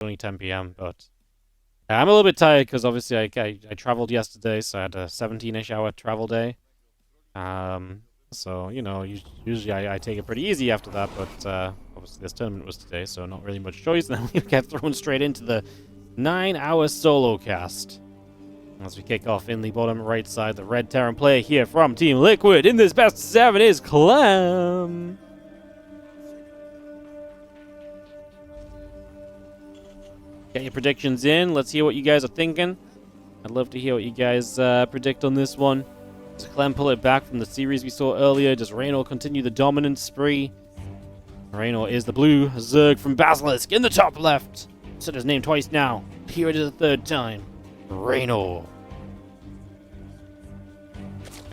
only 10 p.m., but I'm a little bit tired because obviously I traveled yesterday, so I had a 17-ish hour travel day. So, you know, usually I take it pretty easy after that, but obviously this tournament was today, so not really much choice. And then we get thrown straight into the 9-hour solo cast. As we kick off in the bottom right side, the red Terran player here from Team Liquid in this best of 7 is Clem. Get your predictions in. Let's hear what you guys are thinking. I'd love to hear what you guys predict on this one. Does Clem pull it back from the series we saw earlier? Does Reynor continue the dominant spree? Reynor is the blue Zerg from Basilisk in the top left. Said his name twice now. Here it is a third time. Reynor.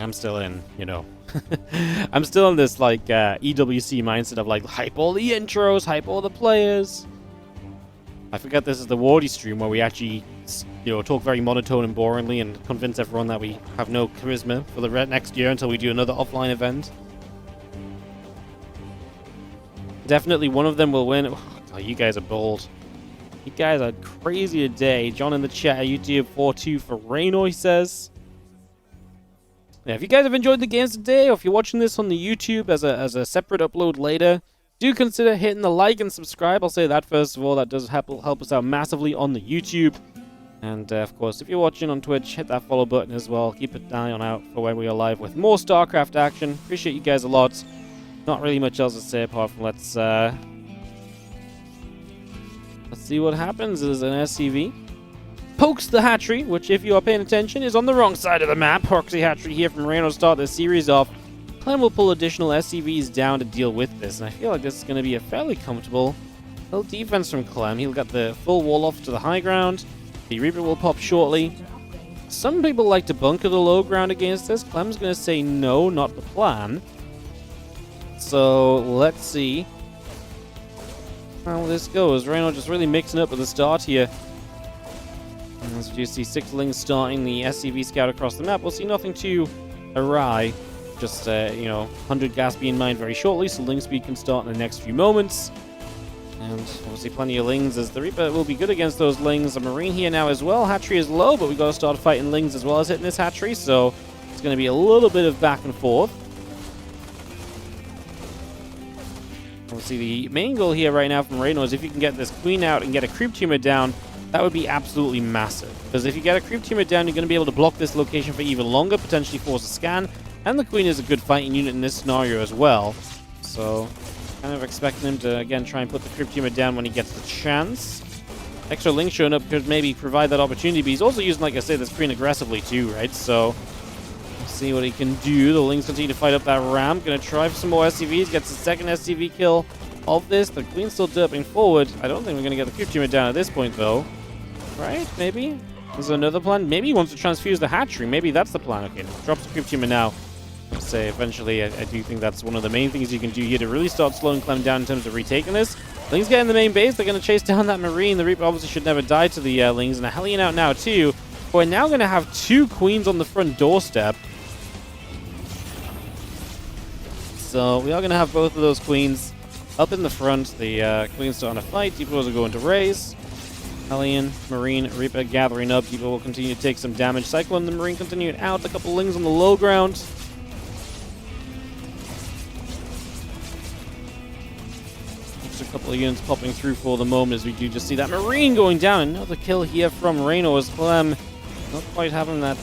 I'm still in, you know. I'm still in this, like, EWC mindset of, like, hype all the intros, hype all the players. I forget this is the Wardy stream where we actually, you know, talk very monotone and boringly and convince everyone that we have no charisma for the next year until we do another offline event. Definitely one of them will win. Oh, you guys are bold. You guys are crazy today. John in the chat, YouTube 4-2 for Reynor, he says. Yeah, if you guys have enjoyed the games today, or if you're watching this on the YouTube as a separate upload later, do consider hitting the like and subscribe. I'll say that first of all. That does help us out massively on the YouTube. And of course, if you're watching on Twitch, hit that follow button as well. Keep an eye on out for when we are live with more StarCraft action. Appreciate you guys a lot. Not really much else to say apart from let's see what happens. As an SCV pokes the hatchery, which if you are paying attention is on the wrong side of the map. Proxy hatchery here from Reynor to start this series off. Clem will pull additional SCVs down to deal with this, and I feel like this is going to be a fairly comfortable little defense from Clem. He'll get the full wall off to the high ground. The Reaper will pop shortly. Some people like to bunker the low ground against this. Clem's going to say no, not the plan. So let's see how this goes. Reynor just really mixing up with the start here. As you see 6 Lings starting the SCV scout across the map, we'll see nothing too awry. Just, you know, 100 gas being mined very shortly, so Ling speed can start in the next few moments. And obviously plenty of Lings, as the Reaper will be good against those Lings. A Marine here now as well. Hatchery is low, but we've got to start fighting Lings as well as hitting this Hatchery, so it's going to be a little bit of back and forth. Obviously the main goal here right now from Reynor is if you can get this Queen out and get a Creep Tumor down, that would be absolutely massive. Because if you get a Creep Tumor down, you're going to be able to block this location for even longer, potentially force a scan. And the Queen is a good fighting unit in this scenario as well. So, kind of expecting him to, again, try and put the Crypt Tumor down when he gets the chance. Extra Link showing up could maybe provide that opportunity, but he's also using, like I say, this Queen aggressively too, right? So, let's see what he can do. The Lings continue to fight up that ramp. Gonna try for some more SCVs. Gets the second SCV kill of this. The Queen's still derping forward. I don't think we're gonna get the Crypt Tumor down at this point, though. Right? Maybe? Is there another plan? Maybe he wants to transfuse the Hatchery. Maybe that's the plan. Okay, drops the Crypt Tumor now. Say eventually, I do think that's one of the main things you can do here to really start slowing Clem down in terms of retaking this. Lings get in the main base. They're going to chase down that Marine. The Reaper obviously should never die to the Lings. And a Hellion out now too. We're now going to have 2 Queens on the front doorstep. So we are going to have both of those Queens up in the front. The Queen's starting to fight. Depots are going to raise. Hellion, Marine, Reaper gathering up. Depot will continue to take some damage. Cyclone, the Marine continuing out. A couple Lings on the low ground. A couple of units popping through for the moment as we do just see that Marine going down. Another kill here from Reynor as Clem not quite having that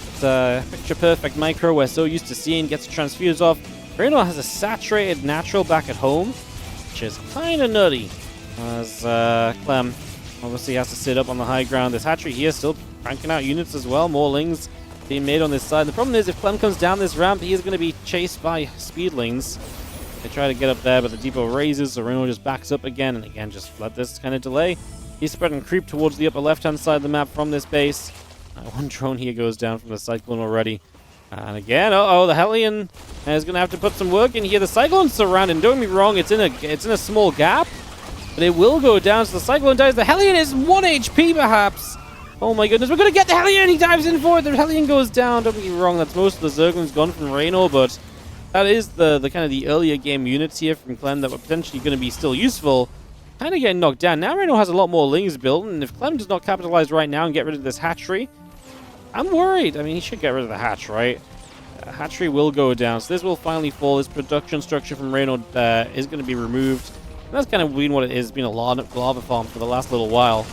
picture-perfect micro we're so used to seeing. Gets a transfuse off. Reynor has a saturated natural back at home, which is kind of nutty. As Clem obviously has to sit up on the high ground. This hatchery here still cranking out units as well. More Lings being made on this side. The problem is if Clem comes down this ramp, he is going to be chased by Speedlings. They try to get up there, but the depot raises, so Reynor just backs up again, and again, just let this kind of delay. He's spreading creep towards the upper left-hand side of the map from this base. One drone here goes down from the Cyclone already. And again, the Hellion is going to have to put some work in here. The Cyclone's surrounded. Don't get me wrong, it's in a small gap, but it will go down, so the Cyclone dies. The Hellion is 1 HP, perhaps. Oh my goodness, we're going to get the Hellion! He dives in for it! The Hellion goes down. Don't get me wrong, that's most of the Zerglings gone from Reynor, but that is the kind of the earlier game units here from Clem that were potentially going to be still useful. kind of getting knocked down. Now Reynor has a lot more Lings built, and if Clem does not capitalize right now and get rid of this hatchery, I'm worried. I mean, he should get rid of the hatch, right? Hatchery will go down, so this will finally fall. This production structure from Reynor is going to be removed. And that's kind of been what it is. It's been a lava farm for the last little while.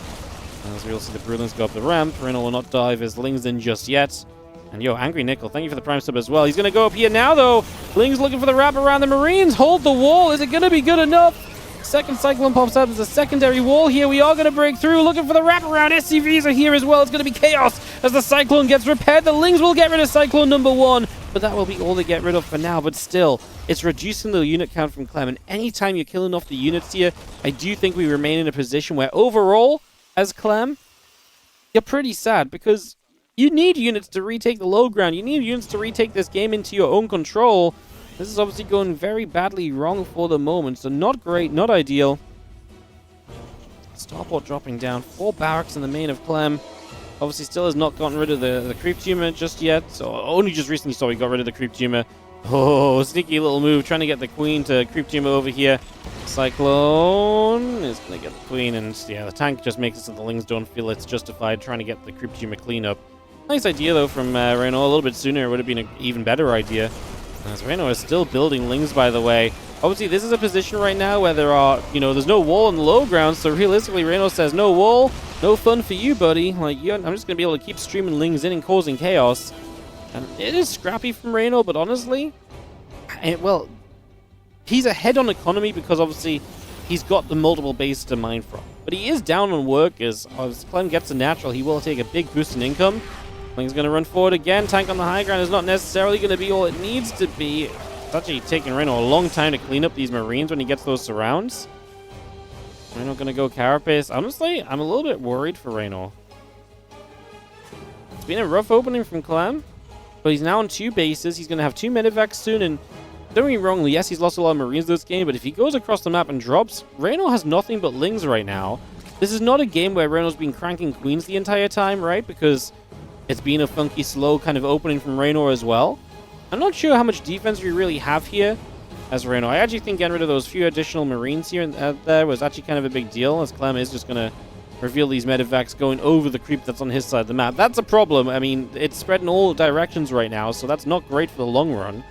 As we'll see the Brulings go up the ramp. Reynor will not dive his Lings in just yet. And yo, Angry Nickel, thank you for the Prime sub as well. He's going to go up here now, though. Lings looking for the wrap around the Marines. Hold the wall. Is it going to be good enough? Second Cyclone pops out. There's a secondary wall here. We are going to break through. Looking for the wraparound. SCVs are here as well. It's going to be chaos as the Cyclone gets repaired. The Lings will get rid of Cyclone number 1. But that will be all they get rid of for now. But still, it's reducing the unit count from Clem. And anytime you're killing off the units here, I do think we remain in a position where overall, as Clem, you're pretty sad. Because you need units to retake the low ground. You need units to retake this game into your own control. This is obviously going very badly wrong for the moment, so not great, not ideal. Starport dropping down. 4 barracks in the main of Clem. Obviously still has not gotten rid of the creep tumor just yet. So only just recently saw he got rid of the creep tumor. Oh, sneaky little move, trying to get the queen to creep tumor over here. Cyclone is going to get the queen, and yeah, the tank just makes it so the Lings don't feel it's justified trying to get the creep tumor clean up. Nice idea though from Reynor. A little bit sooner it would have been an even better idea. As Reynor is still building Lings, by the way. Obviously, this is a position right now where there are, there's no wall on the low ground, so realistically, Reynor says, no wall, no fun for you, buddy. Like, I'm just going to be able to keep streaming Lings in and causing chaos. And it is scrappy from Reynor, but honestly, well, he's ahead on economy because obviously he's got the multiple bases to mine from. But he is down on workers. As Clem gets a natural, he will take a big boost in income. Ling's going to run forward again. Tank on the high ground is not necessarily going to be all it needs to be. It's actually taking Reynor a long time to clean up these Marines when he gets those surrounds. Reynor going to go Carapace. Honestly, I'm a little bit worried for Reynor. It's been a rough opening from Clem, but he's now on 2 bases. He's going to have 2 medevacs soon, and don't get me wrong, yes, he's lost a lot of Marines this game, but if he goes across the map and drops, Reynor has nothing but Lings right now. This is not a game where Reynor's been cranking queens the entire time, right? Because it's been a funky, slow kind of opening from Reynor as well. I'm not sure how much defense we really have here as Reynor. I actually think getting rid of those few additional Marines here and there was actually kind of a big deal, as Clem is just going to reveal these medevacs going over the creep that's on his side of the map. That's a problem. I mean, it's spread in all directions right now, so that's not great for the long run.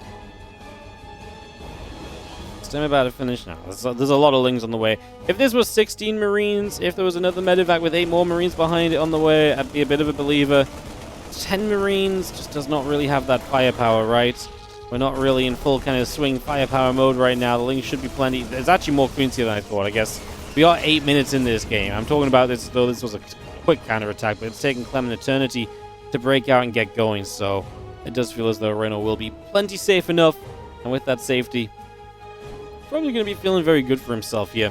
I'm about to finish now. There's a lot of Lings on the way. If this was 16 Marines, if there was another medevac with 8 more Marines behind it on the way, I'd be a bit of a believer. 10 Marines just does not really have that firepower, right? We're not really in full kind of swing firepower mode right now. The Lings should be plenty. There's actually more queens here than I thought, I guess. We are 8 minutes in this game. I'm talking about this, though this was a quick counterattack, but it's taken Clem an eternity to break out and get going, so it does feel as though Reynor will be plenty safe enough, and with that safety, probably going to be feeling very good for himself here.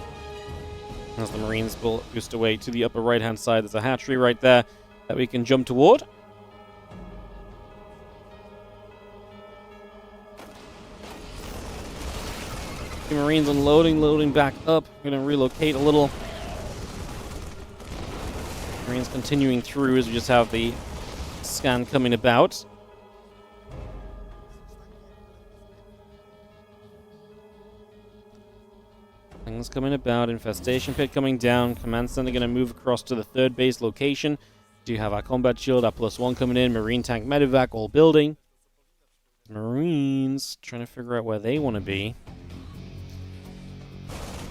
As the Marines will boost away to the upper right-hand side, there's a hatchery right there that we can jump toward. The Marines unloading, loading back up. Going to relocate a little. Marines continuing through as we just have the scan coming about. Things coming about, infestation pit coming down, command center going to move across to the 3rd base location. Do have our combat shield, our +1 coming in, Marine tank medevac, all building. Marines trying to figure out where they want to be.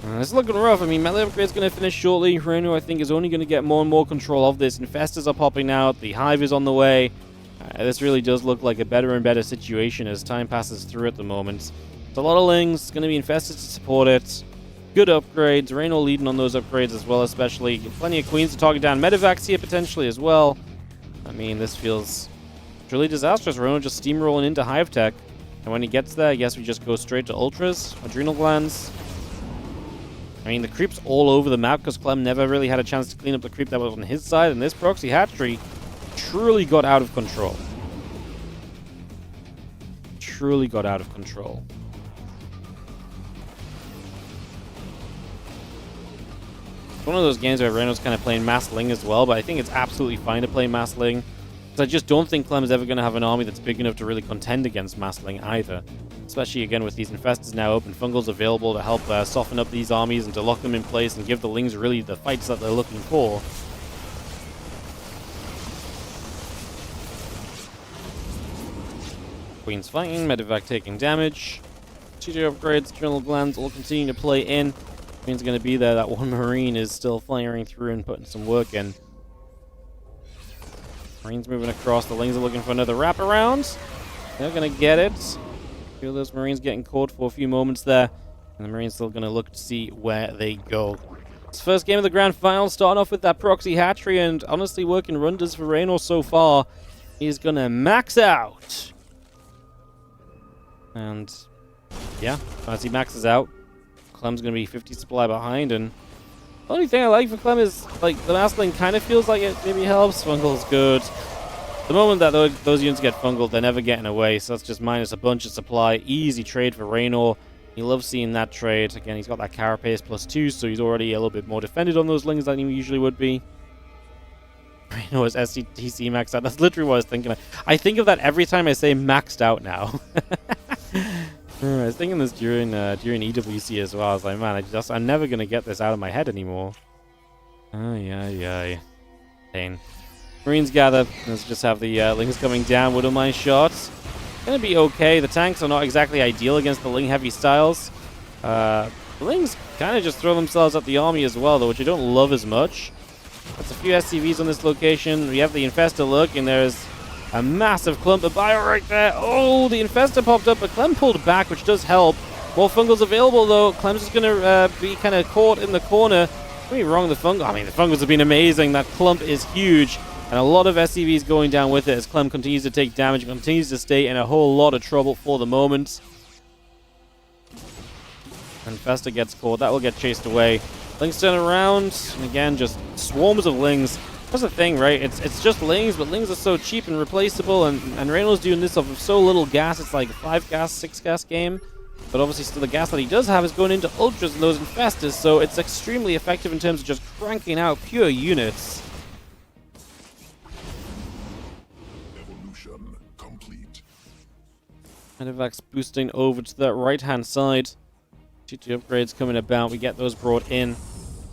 It's looking rough. I mean, melee upgrade's going to finish shortly. Reynor, I think, is only going to get more and more control of this. Infestors are popping out. The Hive is on the way. This really does look like a better and better situation as time passes through at the moment. It's a lot of Lings. It's going to be Infestors to support it. Good upgrades. Reynor leading on those upgrades as well, especially. Plenty of queens to target down. Medevacs here potentially as well. I mean, this feels truly disastrous. Reynor just steamrolling into Hive Tech. And when he gets there, I guess we just go straight to Ultras, Adrenal Glands. I mean, the creep's all over the map because Clem never really had a chance to clean up the creep that was on his side, and this proxy hatchery truly got out of control. Truly got out of control. It's one of those games where Reynor's kind of playing Mass Ling as well, but I think it's absolutely fine to play Mass Ling. I just don't think Clem is ever going to have an army that's big enough to really contend against Massling either. Especially, again, with these Infestors now open. Fungal's available to help soften up these armies and to lock them in place and give the Lings really the fights that they're looking for. Queen's fighting, Medivac taking damage. TJ upgrades, adrenal glands all continue to play in. Queen's going to be there. That one Marine is still firing through and putting some work in. Marines moving across. The Lings are looking for another wraparound. They're going to get it. Feel those Marines getting caught for a few moments there. And the Marines still going to look to see where they go. This first game of the Grand Final, starting off with that proxy hatchery and honestly working wonders for Reynor so far. He's going to max out. And yeah, as he maxes out, Clem's going to be 50 supply behind. And the only thing I like for Clem is, like, the Massling kind of feels like it maybe helps. Fungal's good. The moment that those units get fungal, they're never getting away, so that's just minus a bunch of supply. Easy trade for Reynor. He loves seeing that trade. Again, he's got that carapace +2, so he's already a little bit more defended on those Lings than he usually would be. Reynor is SCTC maxed out. That's literally what I was thinking of. I think of that every time I say maxed out now. I was thinking this during EWC as well. I was like, man, I'm never going to get this out of my head anymore. Ay. Pain. Marines gather. Let's just have the Lings coming down. Wouldn't mind shots. Gonna be okay. The tanks are not exactly ideal against the Ling heavy styles. The Lings kind of just throw themselves at the army as well, though, which I don't love as much. That's a few SCVs on this location. We have the Infestor look, and there's a massive clump of bio right there. Oh, the Infestor popped up, but Clem pulled back, which does help. More Fungal's available, though. Clem's just going to be kind of caught in the corner. Don't be wrong, the Fungals have been amazing. That clump is huge. And a lot of SCVs going down with it as Clem continues to take damage, continues to stay in a whole lot of trouble for the moment. And Infestor gets caught. That will get chased away. Lings turn around. And again, just swarms of Lings. That's the thing, right? It's just Lings, but Lings are so cheap and replaceable, and Reynor's doing this off of so little gas. It's like a 5 gas, 6 gas game. But obviously still the gas that he does have is going into Ultras and those Infestors, so it's extremely effective in terms of just cranking out pure units. Evolution complete. Medivac's boosting over to that right-hand side. GT upgrades coming about. We get those brought in.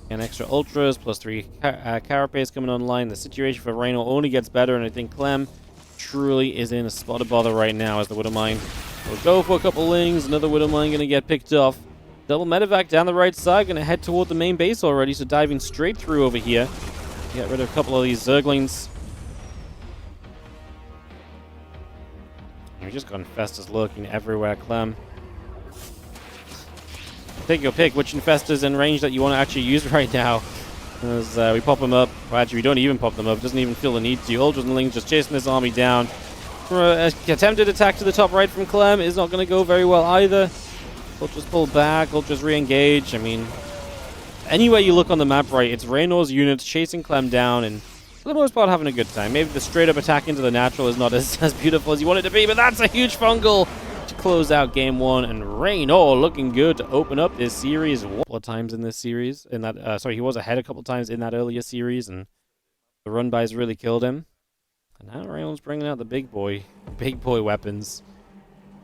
And extra Ultras, +3 Carapace coming online. The situation for Reynor only gets better, and I think Clem truly is in a spot of bother right now as the Widowmine will go for a couple Lings. Another Widowmine going to get picked off. Double Medivac down the right side, going to head toward the main base already, so diving straight through over here. Get rid of a couple of these Zerglings. We just got Infestors lurking everywhere, Clem. Take your pick, which Infestors in range that you want to actually use right now. As we pop them up. Well, actually, we don't even pop them up. Doesn't even feel the need to. Ultras and Lings just chasing this army down. Attempted attack to the top right from Clem is not going to go very well either. Ultras pull back. Ultras re-engage. I mean, anywhere you look on the map right, it's Reynor's units chasing Clem down and for the most part having a good time. Maybe the straight up attack into the natural is not as beautiful as you want it to be, but that's a huge fungal to close out game 1, and Reynor looking good to open up this series a couple of times in this series. In that, sorry, he was ahead a couple of times in that earlier series, and the run-bys really killed him. And now Reynor's bringing out the big boy weapons.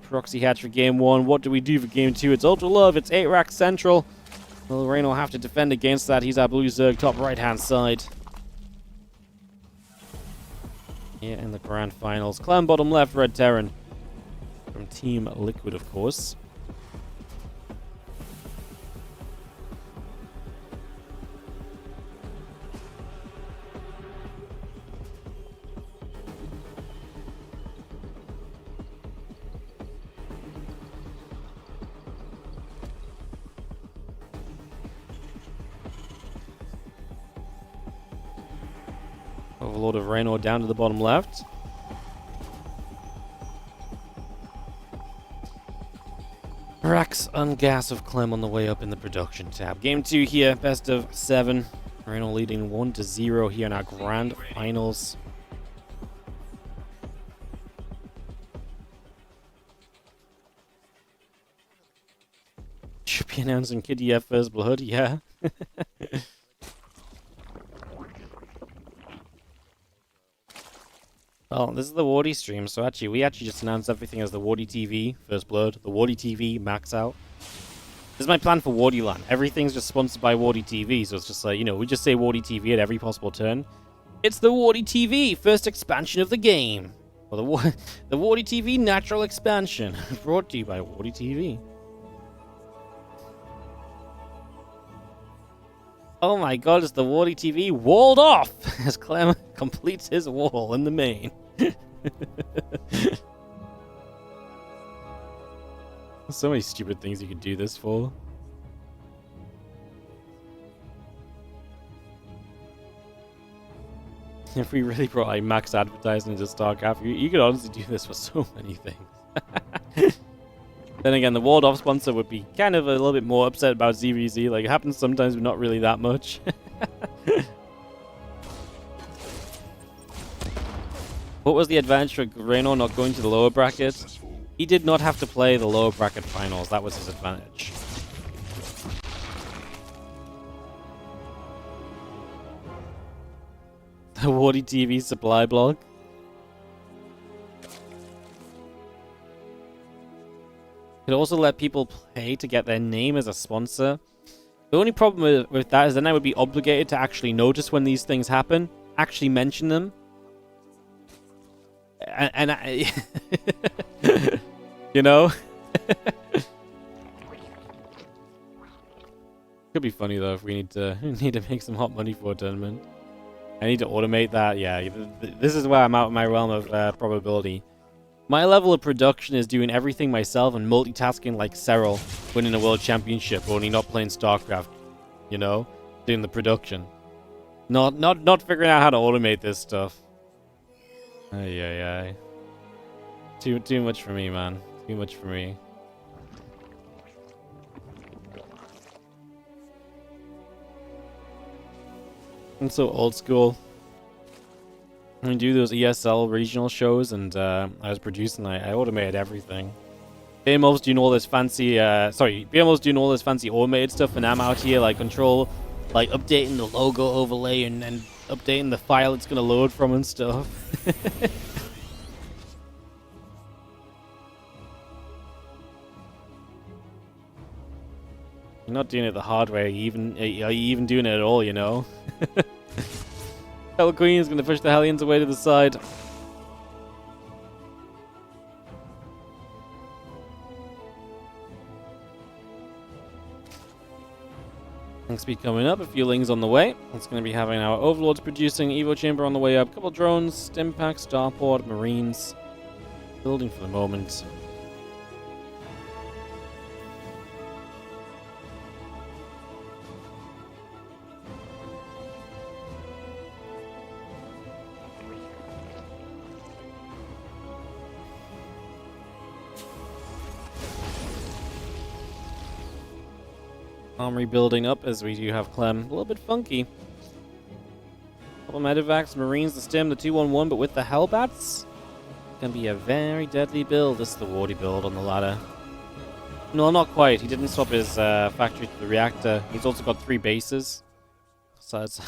Proxy hatch for game 1. What do we do for game 2? It's Ultra Love. It's 8 rack central. Well, Reynor will have to defend against that. He's our blue Zerg top right-hand side. Here in the grand finals. Clem bottom left, Red Terran. From Team Liquid, of course. Overlord of Reynor down to the bottom left. Racks and gas of Clem on the way up in the production tab. Game 2 here, best of 7. Reynor leading 1-0 here in our grand finals. Should be announcing Kitty F first blood, yeah. Well, this is the Wardy stream, so we actually just announced everything as the WardiTV, First Blood, the WardiTV, Max Out. This is my plan for Wardyland. Everything's just sponsored by WardiTV, so it's just like, you know, we just say WardiTV at every possible turn. It's the WardiTV, first expansion of the game. Or the WardiTV Natural Expansion, brought to you by WardiTV. Oh my god, it's the WardiTV walled off as Clem completes his wall in the main. So many stupid things you could do this for. If we really brought like max advertising into StarCraft, you could honestly do this for so many things. Then again, the walled off sponsor would be kind of a little bit more upset about ZvT. Like, it happens sometimes, but not really that much. What was the advantage for Reynor not going to the lower bracket? He did not have to play the lower bracket finals. That was his advantage. The WardiTV supply blog. Could also let people pay to get their name as a sponsor. The only problem with that is then I would be obligated to actually notice when these things happen, actually mention them. And I, you know? Could be funny though if we need to make some hot money for a tournament. I need to automate that. Yeah, this is where I'm out of my realm of probability. My level of production is doing everything myself and multitasking like Cyril winning a world championship, only not playing StarCraft. You know, doing the production, not figuring out how to automate this stuff. Ay. Too much for me, man. Too much for me. I'm so old school. I do those ESL regional shows, and I was producing. I automated everything. BMO's doing all this fancy. BMO's doing all this fancy automated stuff, and I'm out here like control, like updating the logo overlay and updating the file it's gonna load from and stuff. You're not doing it the hard way. Are you even doing it at all? You know. Hell Queen is going to push the Hellions away to the side. Tank speed coming up, a few Lings on the way. It's going to be having our Overlords producing, Evo Chamber on the way up, a couple drones, Stim Pack, Starport, Marines. Building for the moment. Armory building up as we do have Clem. A little bit funky. Couple Medivacs, Marines, the Stim, the 2-1-1, but with the Hellbats. Gonna be a very deadly build. This is the Wardy build on the ladder. No, not quite. He didn't swap his factory to the reactor. He's also got 3 bases. So it's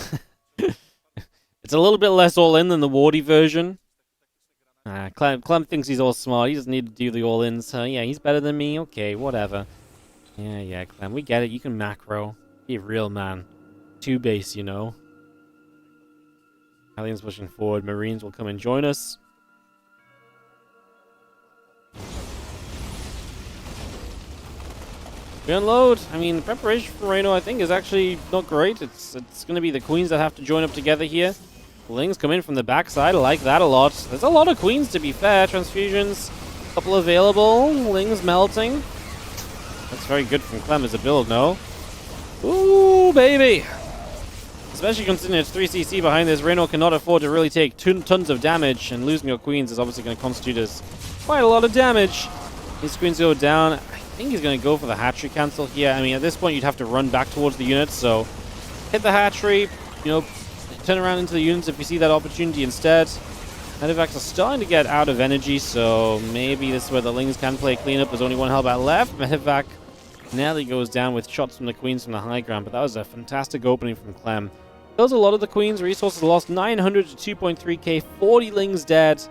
it's a little bit less all-in than the Wardy version. Clem thinks he's all smart. He doesn't need to do the all-ins. Yeah, he's better than me. Okay, whatever. Yeah, Clem, we get it. You can macro. Be a real man. 2 base, you know. Aliens pushing forward. Marines will come and join us. We unload. I mean, the preparation for Reynor, I think, is actually not great. It's going to be the Queens that have to join up together here. Lings come in from the backside. I like that a lot. There's a lot of Queens, to be fair. Transfusions, a couple available. Lings melting. That's very good from Clem as a build, no? Ooh, baby! Especially considering it's 3cc behind this, Reynor cannot afford to really take tons of damage, and losing your Queens is obviously going to constitute as quite a lot of damage. These Queens go down. I think he's going to go for the hatchery cancel here. I mean, at this point, you'd have to run back towards the units, so hit the hatchery, you know, turn around into the units if you see that opportunity instead. Medivacs are starting to get out of energy, so maybe this is where the Lings can play cleanup. There's only 1 Hellbat left. Medivac nearly goes down with shots from the Queens from the high ground, but that was a fantastic opening from Clem. Kills a lot of the Queens. Resources lost 900 to 2.3k. 40 Lings dead.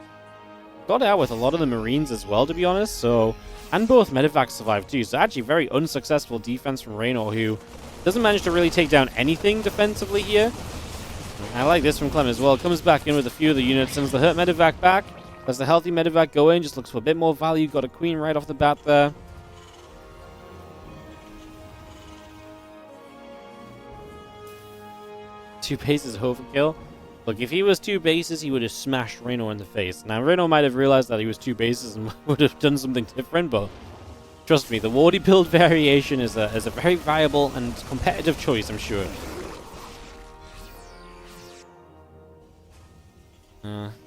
Got out with a lot of the Marines as well, to be honest. So, and both Medivacs survived too. So actually very unsuccessful defense from Reynor, who doesn't manage to really take down anything defensively here. I like this from Clem as well. Comes back in with a few of the units, sends the hurt Medivac back. Does the healthy Medivac go in, just looks for a bit more value. Got a Queen right off the bat there. Two bases overkill. Look, if he was two bases, he would have smashed Reynor in the face. Now, Reynor might have realized that he was two bases and would have done something different, but trust me, the Wardy build variation is a very viable and competitive choice, I'm sure.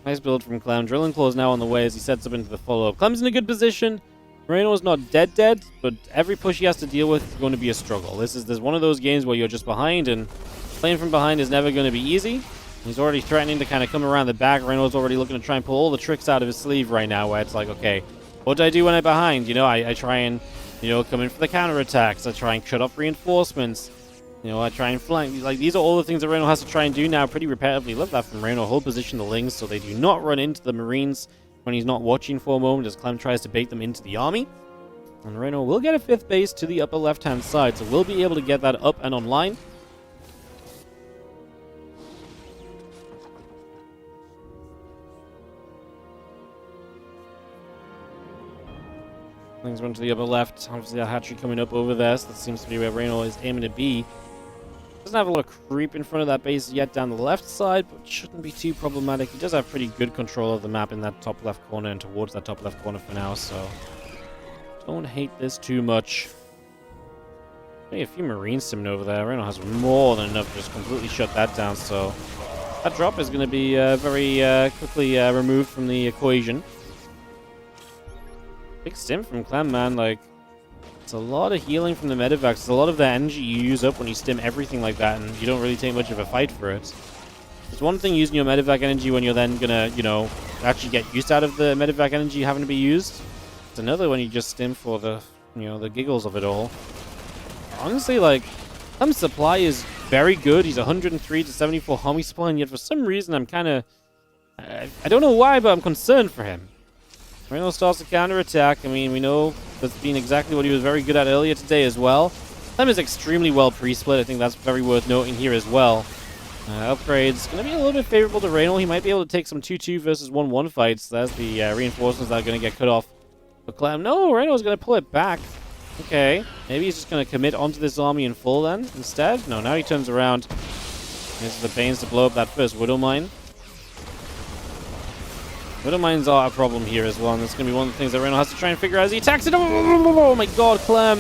Nice build from Clem. Drilling Claw is now on the way as he sets up into the follow-up. Clem's in a good position. Reynor's not dead, but every push he has to deal with is going to be a struggle. This is one of those games where you're just behind, and playing from behind is never going to be easy. He's already threatening to kind of come around the back. Reynor's already looking to try and pull all the tricks out of his sleeve right now, where it's like, okay, what do I do when I'm behind? You know, I try and, you know, come in for the counterattacks. I try and shut off reinforcements. You know, I try and flank. Like, these are all the things that Reynor has to try and do now pretty repetitively. Love that from Reynor. Hold position the Lings so they do not run into the Marines when he's not watching for a moment as Clem tries to bait them into the army. And Reynor will get a 5th base to the upper left-hand side, so we'll be able to get that up and online. Things run to the upper left. Obviously, a hatchery coming up over there, so that seems to be where Reynor is aiming to be. Doesn't have a lot of creep in front of that base yet down the left side, but shouldn't be too problematic. He does have pretty good control of the map in that top left corner and towards that top left corner for now, so don't hate this too much. Hey, a few Marines simming over there. Reynor has more than enough to just completely shut that down, so that drop is going to be very quickly removed from the equation. Big stim from Clem, man. Like, it's a lot of healing from the Medivacs. It's a lot of the energy you use up when you stim everything like that, and you don't really take much of a fight for it. It's one thing using your Medivac energy when you're then gonna, you know, actually get used out of the Medivac energy having to be used. It's another when you just stim for the, you know, the giggles of it all. Honestly, like, Clem's supply is very good. He's 103 to 74 homie supply, and yet for some reason I'm kind of, I don't know why, but I'm concerned for him. Reynor starts to counterattack. I mean, we know that's been exactly what he was very good at earlier today as well. Clem is extremely well pre-split. I think that's very worth noting here as well. Upgrades going to be a little bit favorable to Reynor. He might be able to take some 2-2 versus 1-1 fights. That's the reinforcements that are going to get cut off. But Clem, no, Reynor's going to pull it back. Okay, maybe he's just going to commit onto this army in full then instead. No, now he turns around. Uses the Banes to blow up that first Widow Mine. Widow Mines are a problem here as well, and that's going to be one of the things that Reynor has to try and figure out as he attacks it. Oh my god, Clem!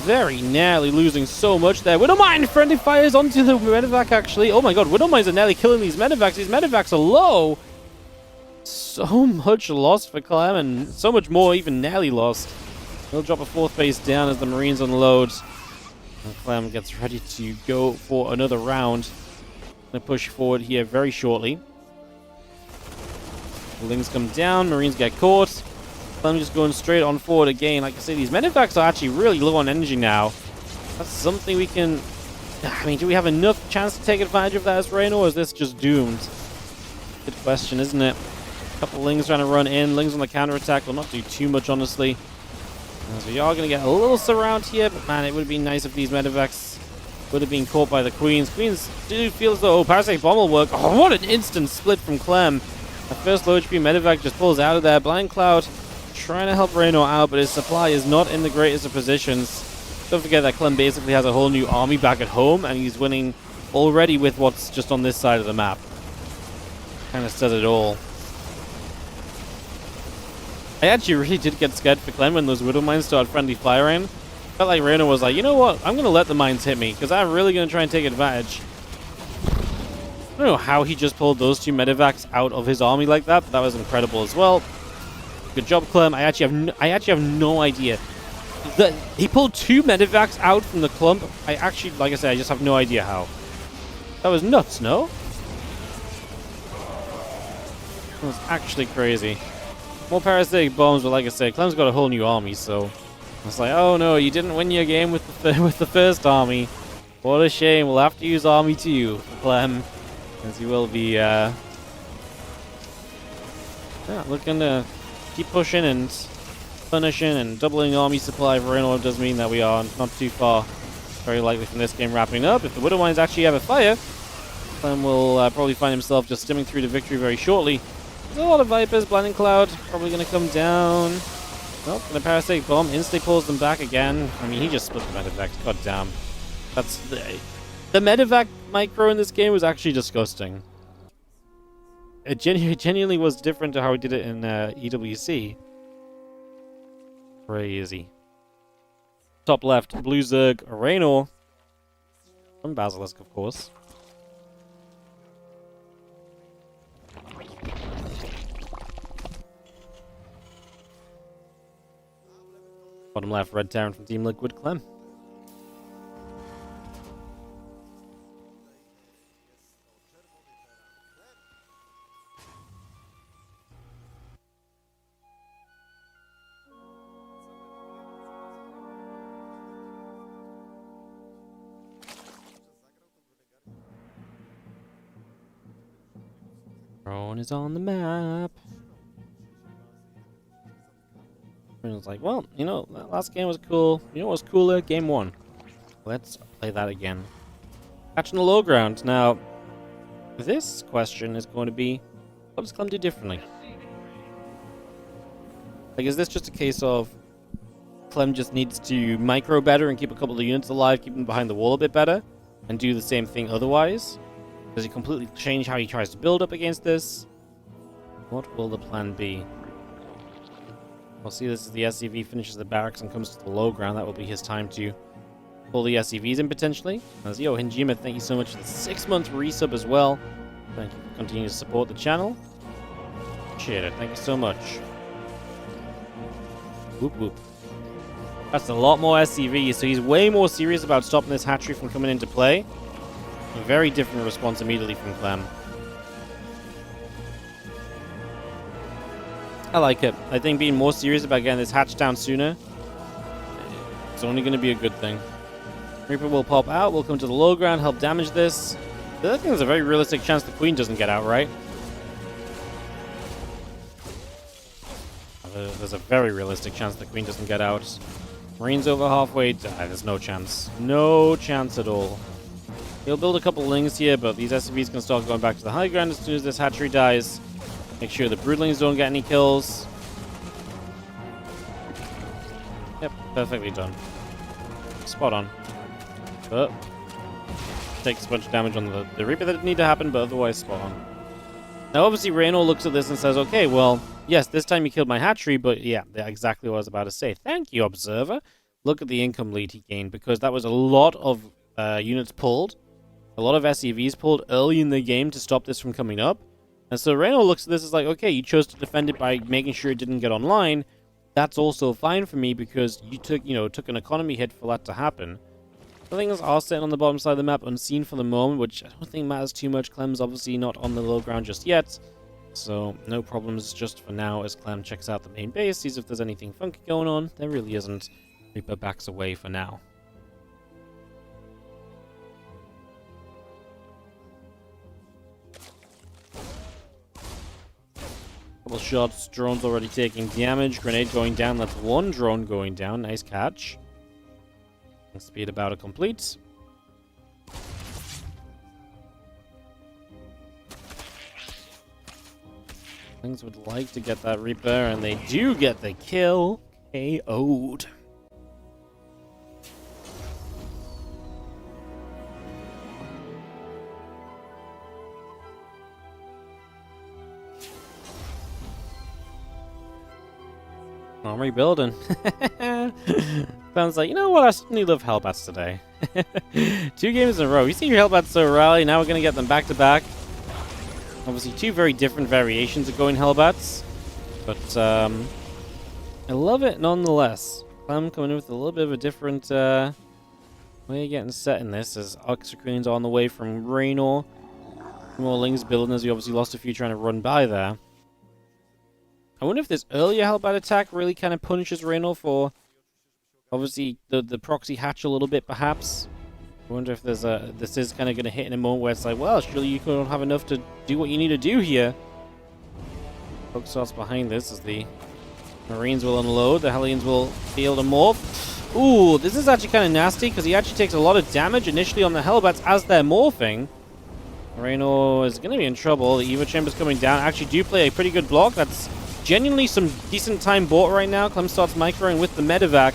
Very nearly losing so much there. Widow Mine! Friendly fires onto the Medivac, actually. Oh my god, Widow Mines are nearly killing these Medivacs. These Medivacs are low! So much lost for Clem, and so much more even nearly lost. He'll drop a 4th base down as the Marines unload. And Clem gets ready to go for another round. Going to push forward here very shortly. The Lings come down, Marines get caught. Clem just going straight on forward again. Like I say, these Medivacs are actually really low on energy now. That's something we can... I mean, do we have enough chance to take advantage of that as Reynor, or is this just doomed? Good question, isn't it? A couple Lings trying to run in. Lings on the counterattack will not do too much, honestly. As we are going to get a little surround here, but man, it would have been nice if these Medivacs would have been caught by the Queens. Queens do feel as though, oh, Parasite Bomb will work. Oh, what an instant split from Clem. The first low HP Medivac just pulls out of there. Blind Cloud trying to help Reynor out, but his supply is not in the greatest of positions. Don't forget that Clem basically has a whole new army back at home, and he's winning already with what's just on this side of the map. Kind of says it all. I actually really did get scared for Clem when those Widow Mines started friendly firing. Felt like Reynor was like, you know what, I'm going to let the mines hit me, because I'm really going to try and take advantage. I don't know how he just pulled those two Medivacs out of his army like that, but that was incredible as well. Good job, Clem. I actually have no idea. He pulled two Medivacs out from the clump. I actually, like I said, I just have no idea how. That was nuts, no? That was actually crazy. More parasitic bombs, but like I said, Clem's got a whole new army, so it's like, oh no, you didn't win your game with the first army. What a shame. We'll have to use Army 2 for Clem, as he will be looking to keep pushing and punishing and doubling Army supply for Reynor does mean that we are not too far. Very likely from this game wrapping up. If the Widow Mines actually ever fire, Clem will probably find himself just stimming through to victory very shortly. There's a lot of Vipers. Blinding Cloud probably going to come down. Nope, and a Parasitic Bomb instantly pulls them back again. I mean, he just split the Medevac. God damn. That's the Medevac micro in this game was actually disgusting. It genuinely was different to how we did it in EWC. Crazy. Top left, Blue Zerg, Reynor. From Basilisk, of course. Bottom left, Red Terran from Team Liquid, Clem. Drone is on the map. And it's like, well, you know, that last game was cool. You know what was cooler? Game 1. Let's play that again. Catching the low ground. Now, this question is going to be, what does Clem do differently? Like, is this just a case of Clem just needs to micro better and keep a couple of units alive, keep them behind the wall a bit better, and do the same thing otherwise? Does he completely change how he tries to build up against this? What will the plan be? We'll see this as the SCV finishes the barracks and comes to the low ground. That will be his time to pull the SCVs in potentially. As Yo Hinjima, thank you so much for the 6-month resub as well. Thank you for continuing to support the channel. Appreciate it. Thank you so much. Whoop whoop. That's a lot more SCVs, so he's way more serious about stopping this hatchery from coming into play. A very different response immediately from Clem. I like it. I think being more serious about getting this hatch down sooner, it's only going to be a good thing. Reaper will pop out, will come to the low ground, help damage this. The other thing is a very realistic chance the Queen doesn't get out, right? There's a very realistic chance the Queen doesn't get out. Marines over halfway die. There's no chance. No chance at all. He'll build a couple lings here, but these SCVs can start going back to the high ground as soon as this hatchery dies. Make sure the broodlings don't get any kills. Yep, perfectly done. Spot on. But takes a bunch of damage on the Reaper that didn't need to happen, but otherwise spot on. Now obviously Reynor looks at this and says, okay, well, yes, this time you killed my hatchery, but yeah, exactly what I was about to say. Thank you, Observer. Look at the income lead he gained, because that was a lot of units pulled. A lot of SCVs pulled early in the game to stop this from coming up. And so Reynor looks at this as like, okay, you chose to defend it by making sure it didn't get online. That's also fine for me because you took an economy hit for that to happen. The things are sitting on the bottom side of the map unseen for the moment, which I don't think matters too much. Clem's obviously not on the low ground just yet. So no problems just for now as Clem checks out the main base, sees if there's anything funky going on. There really isn't. Reaper backs away for now. Couple shots, drone's already taking damage. Grenade going down, that's one drone going down. Nice catch. Speed about to complete. Things would like to get that Reaper, and they do get the kill. KO'd. I'm rebuilding. Sounds like, you know what, I suddenly love Hellbats today. 2 games in a row. You see your Hellbats so rally, now we're going to get them back to back. Obviously 2 very different variations of going Hellbats. But I love it nonetheless. Clem coming in with a little bit of a different way of getting set in this, as Oxycrean's on the way from Reynor. More Lings building, as we obviously lost a few trying to run by there. I wonder if this earlier Hellbat attack really kind of punishes Reynor for, obviously, the proxy hatch a little bit, perhaps. I wonder if there's this is kind of going to hit in a moment where it's like, well, surely you don't have enough to do what you need to do here. Poke starts behind this as the Marines will unload. The Hellions will be able to morph. Ooh, this is actually kind of nasty because he actually takes a lot of damage initially on the Hellbats as they're morphing. Reynor is going to be in trouble. The Eva Chamber's coming down. Actually do play a pretty good block. That's genuinely some decent time bought right now. Clem starts microing with the medevac.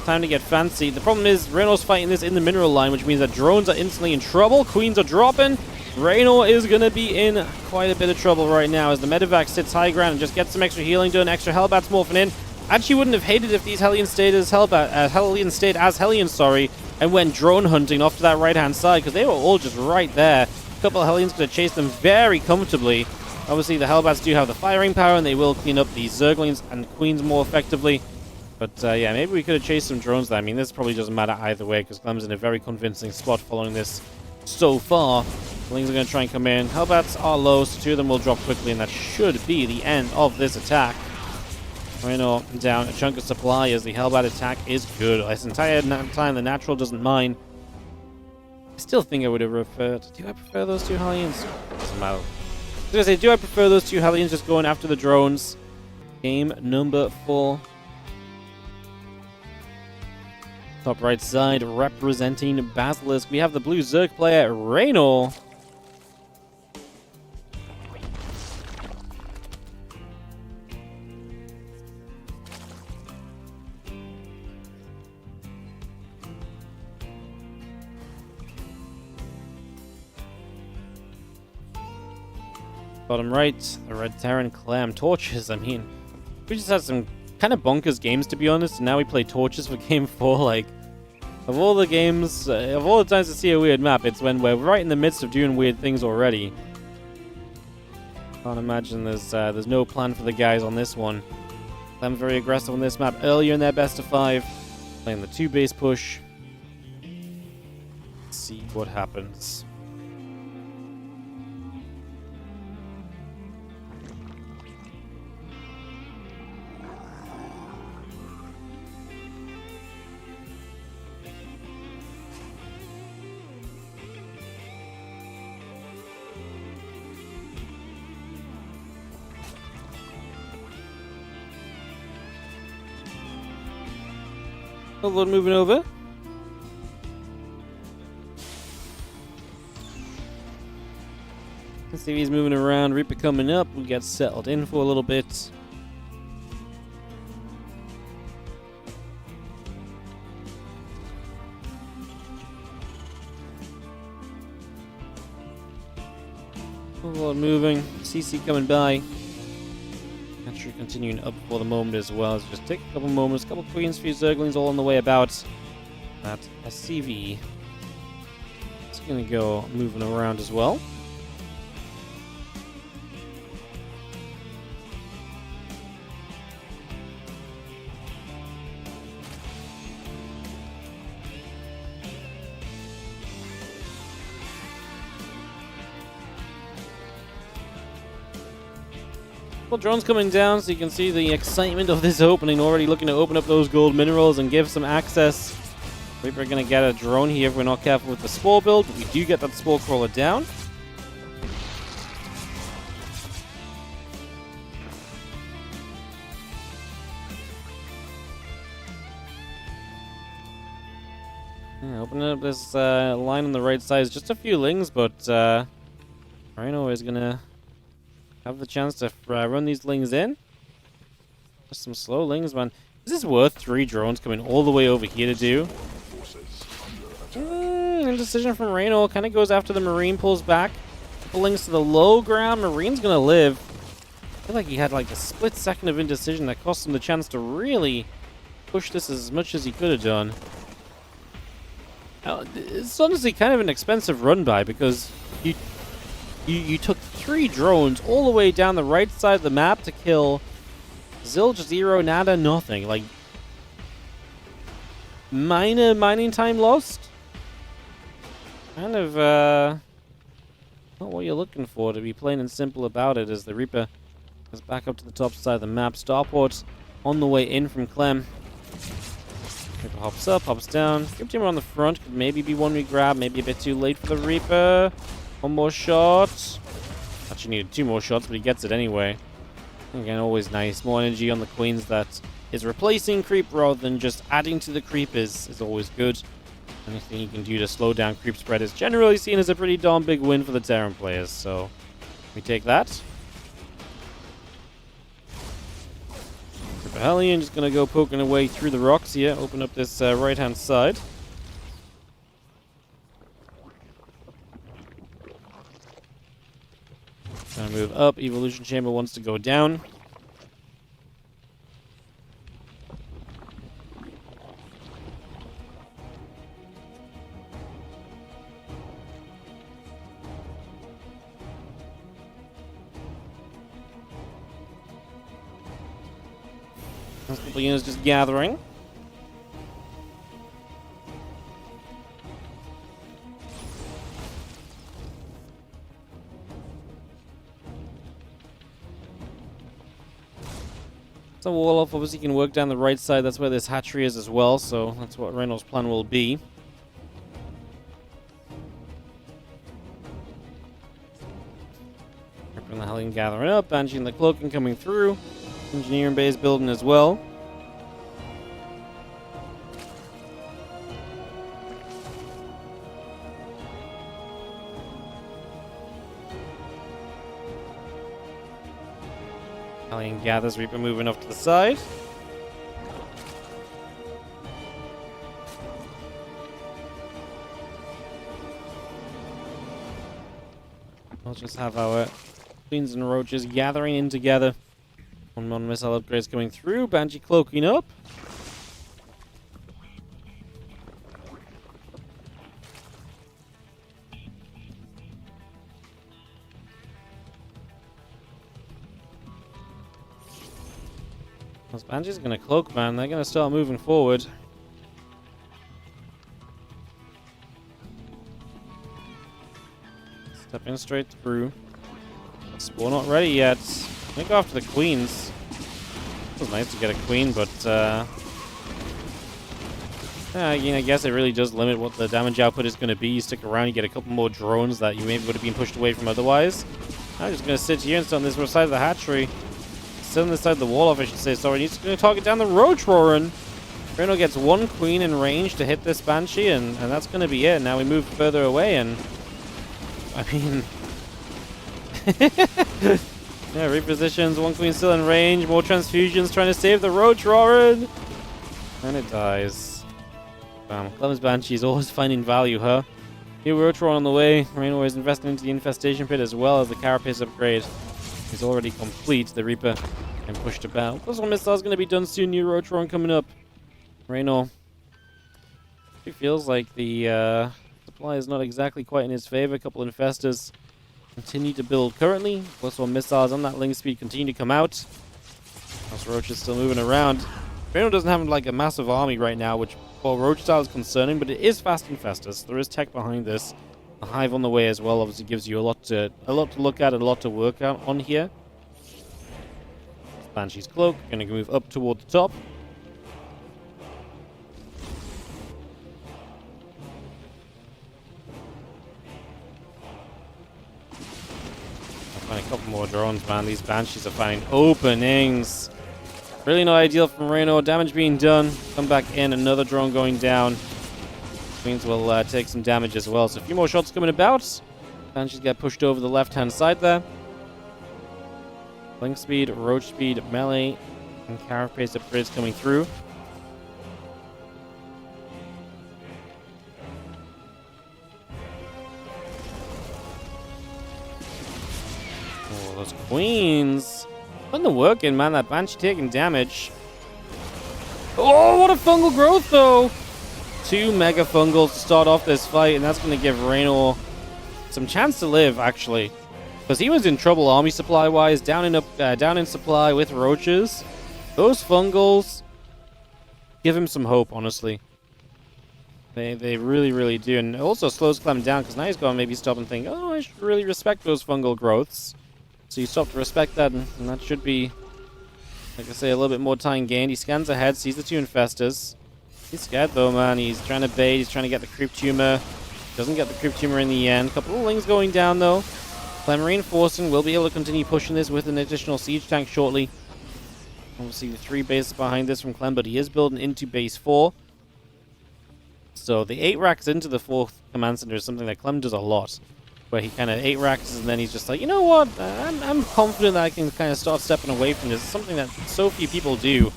Time to get fancy. The problem is Reynor's fighting this in the mineral line, which means that drones are instantly in trouble. Queens are dropping. Reynor is going to be in quite a bit of trouble right now as the medevac sits high ground and just gets some extra healing done. Extra Hellbats morphing in. Actually wouldn't have hated if these Hellions stayed as Hellions, and went drone hunting off to that right-hand side because they were all just right there. A couple of Hellions could have chased them very comfortably. Obviously, the Hellbats do have the firing power, and they will clean up the Zerglings and Queens more effectively. But yeah, maybe we could have chased some drones there. I mean, this probably doesn't matter either way because Clem's in a very convincing spot following this so far. Lings are going to try and come in. Hellbats are low, so 2 of them will drop quickly, and that should be the end of this attack. Reynor down a chunk of supply as the Hellbat attack is good. This entire time, the natural doesn't mind. I still think I would have preferred... Do I prefer those 2 Hellions? Doesn't matter. I was going to say, do I prefer those 2 Hellions just going after the drones? Game number 4. Top right side representing Basilisk. We have the blue Zerg player, Reynor. Bottom right, the Red Terran Clam. Torches, I mean, we just had some kind of bonkers games, to be honest, and now we play Torches for Game 4. Like, of all the games, of all the times to see a weird map, it's when we're right in the midst of doing weird things already. Can't imagine there's no plan for the guys on this one. Clam very aggressive on this map earlier in their best of 5, playing the 2 base push. Let's see what happens. A little moving over. Let's see if he's moving around. Reaper coming up. We get settled in for a little bit. A lot moving. CC coming by. Actually continuing up for the moment as well. So just take a couple moments, couple Queens, few Zerglings all on the way about. That SCV is going to go moving around as well. Well, drones coming down, so you can see the excitement of this opening, already looking to open up those gold minerals and give some access. Reaper are going to get a drone here if we're not careful with the spore build, but we do get that spore crawler down. Yeah, opening up this line on the right side is just a few lings, but Reynor is going to have the chance to run these lings in. Just some slow lings, man. Is this worth 3 drones coming all the way over here to do? Indecision from Reynor. Kind of goes after the Marine, pulls back. Couple lings to the low ground. Marine's going to live. I feel like he had like a split second of indecision that cost him the chance to really push this as much as he could have done. Now, it's honestly kind of an expensive run by because you took 3 drones all the way down the right side of the map to kill zilch, 0, nada, nothing. Like, minor mining time lost? Kind of, not what you're looking for, to be plain and simple about it, as the Reaper is back up to the top side of the map. Starport on the way in from Clem. Reaper hops up, hops down. Skip Teamer on the front. Could maybe be one we grab. Maybe a bit too late for the Reaper. One more shot. Actually needed 2 more shots, but he gets it anyway. Again, always nice. More energy on the Queens that is replacing creep rather than just adding to the creep is always good. Anything you can do to slow down creep spread is generally seen as a pretty darn big win for the Terran players, so we take that. Hellion just going to go poking away through the rocks here, open up this right-hand side. Trying to move up. Evolution Chamber wants to go down. A couple units just gathering. So Warlock obviously can work down the right side. That's where this hatchery is as well, so that's what Reynor's plan will be. Ripping the Hellion gathering up, Banshee and the Cloaking coming through. Engineering base building as well. Hellion gathers, Reaper moving off to the side. We'll just have our Queens and Roaches gathering in together. One missile upgrades coming through. Banshee cloaking up. As Banshee's gonna cloak, man. They're gonna start moving forward. Stepping straight through. We're not ready yet. I think after the Queens. It was nice to get a Queen, but again, I guess it really does limit what the damage output is going to be. You stick around, you get a couple more drones that you maybe would have been pushed away from otherwise. I'm just going to sit here and sit on this side of the hatchery. Sit on this side of the wall off, I should say. Sorry, he's going to target down the Roach Roaring. Reynor gets 1 Queen in range to hit this Banshee, and that's going to be it. Now we move further away, and I mean... yeah, repositions, 1 Queen still in range, more transfusions trying to save the Roach Roaring. And it dies. Bam. Clem's Banshee is always finding value, huh? New Roach Roaring on the way. Reynor is investing into the infestation pit as well as the carapace upgrade is already complete. The Reaper can pushed about. Plus 1 missile is going to be done soon. New Roach Roaring coming up. Reynor. It feels like the supply is not exactly quite in his favor. A couple of infestors continue to build currently. Plus 1 missiles on that link speed continue to come out. Plus Roach is still moving around. Reynor doesn't have like a massive army right now, which for Roach style is concerning, but it is fast infestors. There is tech behind this. The Hive on the way as well obviously gives you a lot to look at and a lot to work out on here. Banshee's Cloak, gonna move up toward the top. A couple more drones, man. These Banshees are finding openings. Really not ideal from Reynor. Damage being done. Come back in. Another drone going down. Queens will take some damage as well. So a few more shots coming about. Banshees get pushed over the left-hand side there. Link speed, Roach speed, melee, and carapace upgrades coming through. Those Queens. Putting the work in, man. That Banshee taking damage. Oh, what a fungal growth, though. 2 mega fungals to start off this fight, and that's going to give Reynor some chance to live, actually. Because he was in trouble army supply-wise, down in supply with roaches. Those fungals give him some hope, honestly. They really, really do. And it also slows Clem down, because now he's going to maybe stop and think, oh, I should really respect those fungal growths. So you stop to respect that, and that should be, like I say, a little bit more time gained. He scans ahead, sees the 2 infestors. He's scared though, man. He's trying to bait. He's trying to get the creep tumor. Doesn't get the creep tumor in the end. Couple of lings going down though. Clem reinforcing. Will be able to continue pushing this with an additional siege tank shortly. Obviously the 3 bases behind this from Clem, but he is building into base 4. So the 8 racks into the 4th command center is something that Clem does a lot. Where he kind of 8 racks and then he's just like, you know what? I'm confident that I can kind of start stepping away from this. It's something that so few people do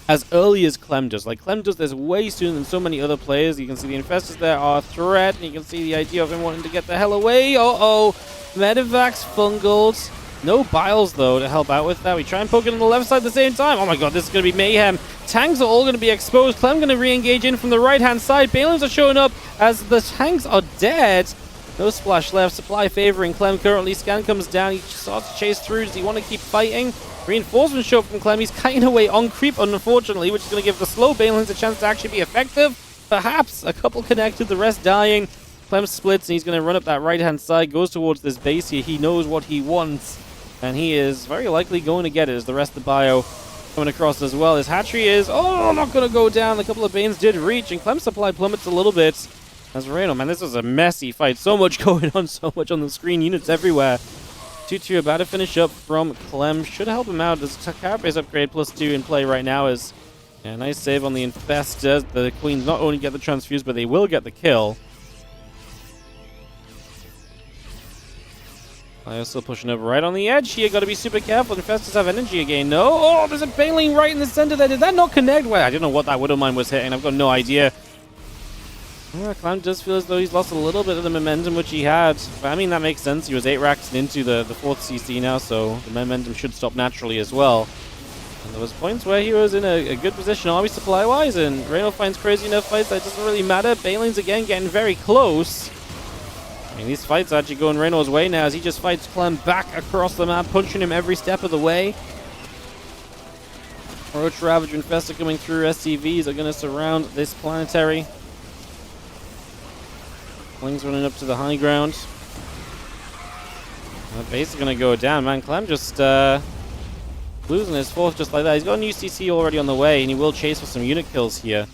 as early as Clem does. Like, Clem does this way sooner than so many other players. You can see the infestors there are a threat, and you can see the idea of him wanting to get the hell away. Uh-oh. Medivacs fungled. No Biles, though, to help out with that. We try and poke it on the left side at the same time. Oh my god, this is going to be mayhem. Tanks are all going to be exposed. Clem going to re-engage in from the right-hand side. Balins are showing up as the tanks are dead. No splash left. Supply favoring Clem currently. Scan comes down. He starts to chase through. Does he want to keep fighting? Reinforcements show up from Clem. He's kiting away on creep, unfortunately, which is going to give the slow Balins a chance to actually be effective. Perhaps a couple connected, the rest dying. Clem splits, and he's going to run up that right-hand side. Goes towards this base here. He knows what he wants, and he is very likely going to get it as the rest of the bio coming across as well. His hatchery is, not going to go down. A couple of Banes did reach, and Clem's supply plummets a little bit. As Reynor, man, this was a messy fight. So much going on, so much on the screen. Units everywhere. 2-2 about to finish up from Clem. Should help him out. There's a carapace upgrade +2 in play right now. Is a nice save on the infestors. The Queens not only get the transfuse, but they will get the kill. They're still pushing over right on the edge here. Got to be super careful. Infestors have energy again. No. Oh, there's a Baneling right in the center there. Did that not connect? Well, I don't know what that Widowmine was hitting. I've got no idea. Clem does feel as though he's lost a little bit of the momentum which he had. But, I mean, that makes sense. He was 8 racks into the 4th CC now, so the momentum should stop naturally as well. And there was points where he was in a good position army supply-wise, and Reynor finds crazy enough fights that doesn't really matter. Balins again getting very close. I mean, these fights are actually going Reynor's way now as he just fights Clem back across the map, punching him every step of the way. Roach Ravager Infestor coming through. SCVs are going to surround this planetary. Ling's running up to the high ground. The base is going to go down, man. Clem just losing his 4th just like that. He's got a new CC already on the way, and he will chase for some unit kills here.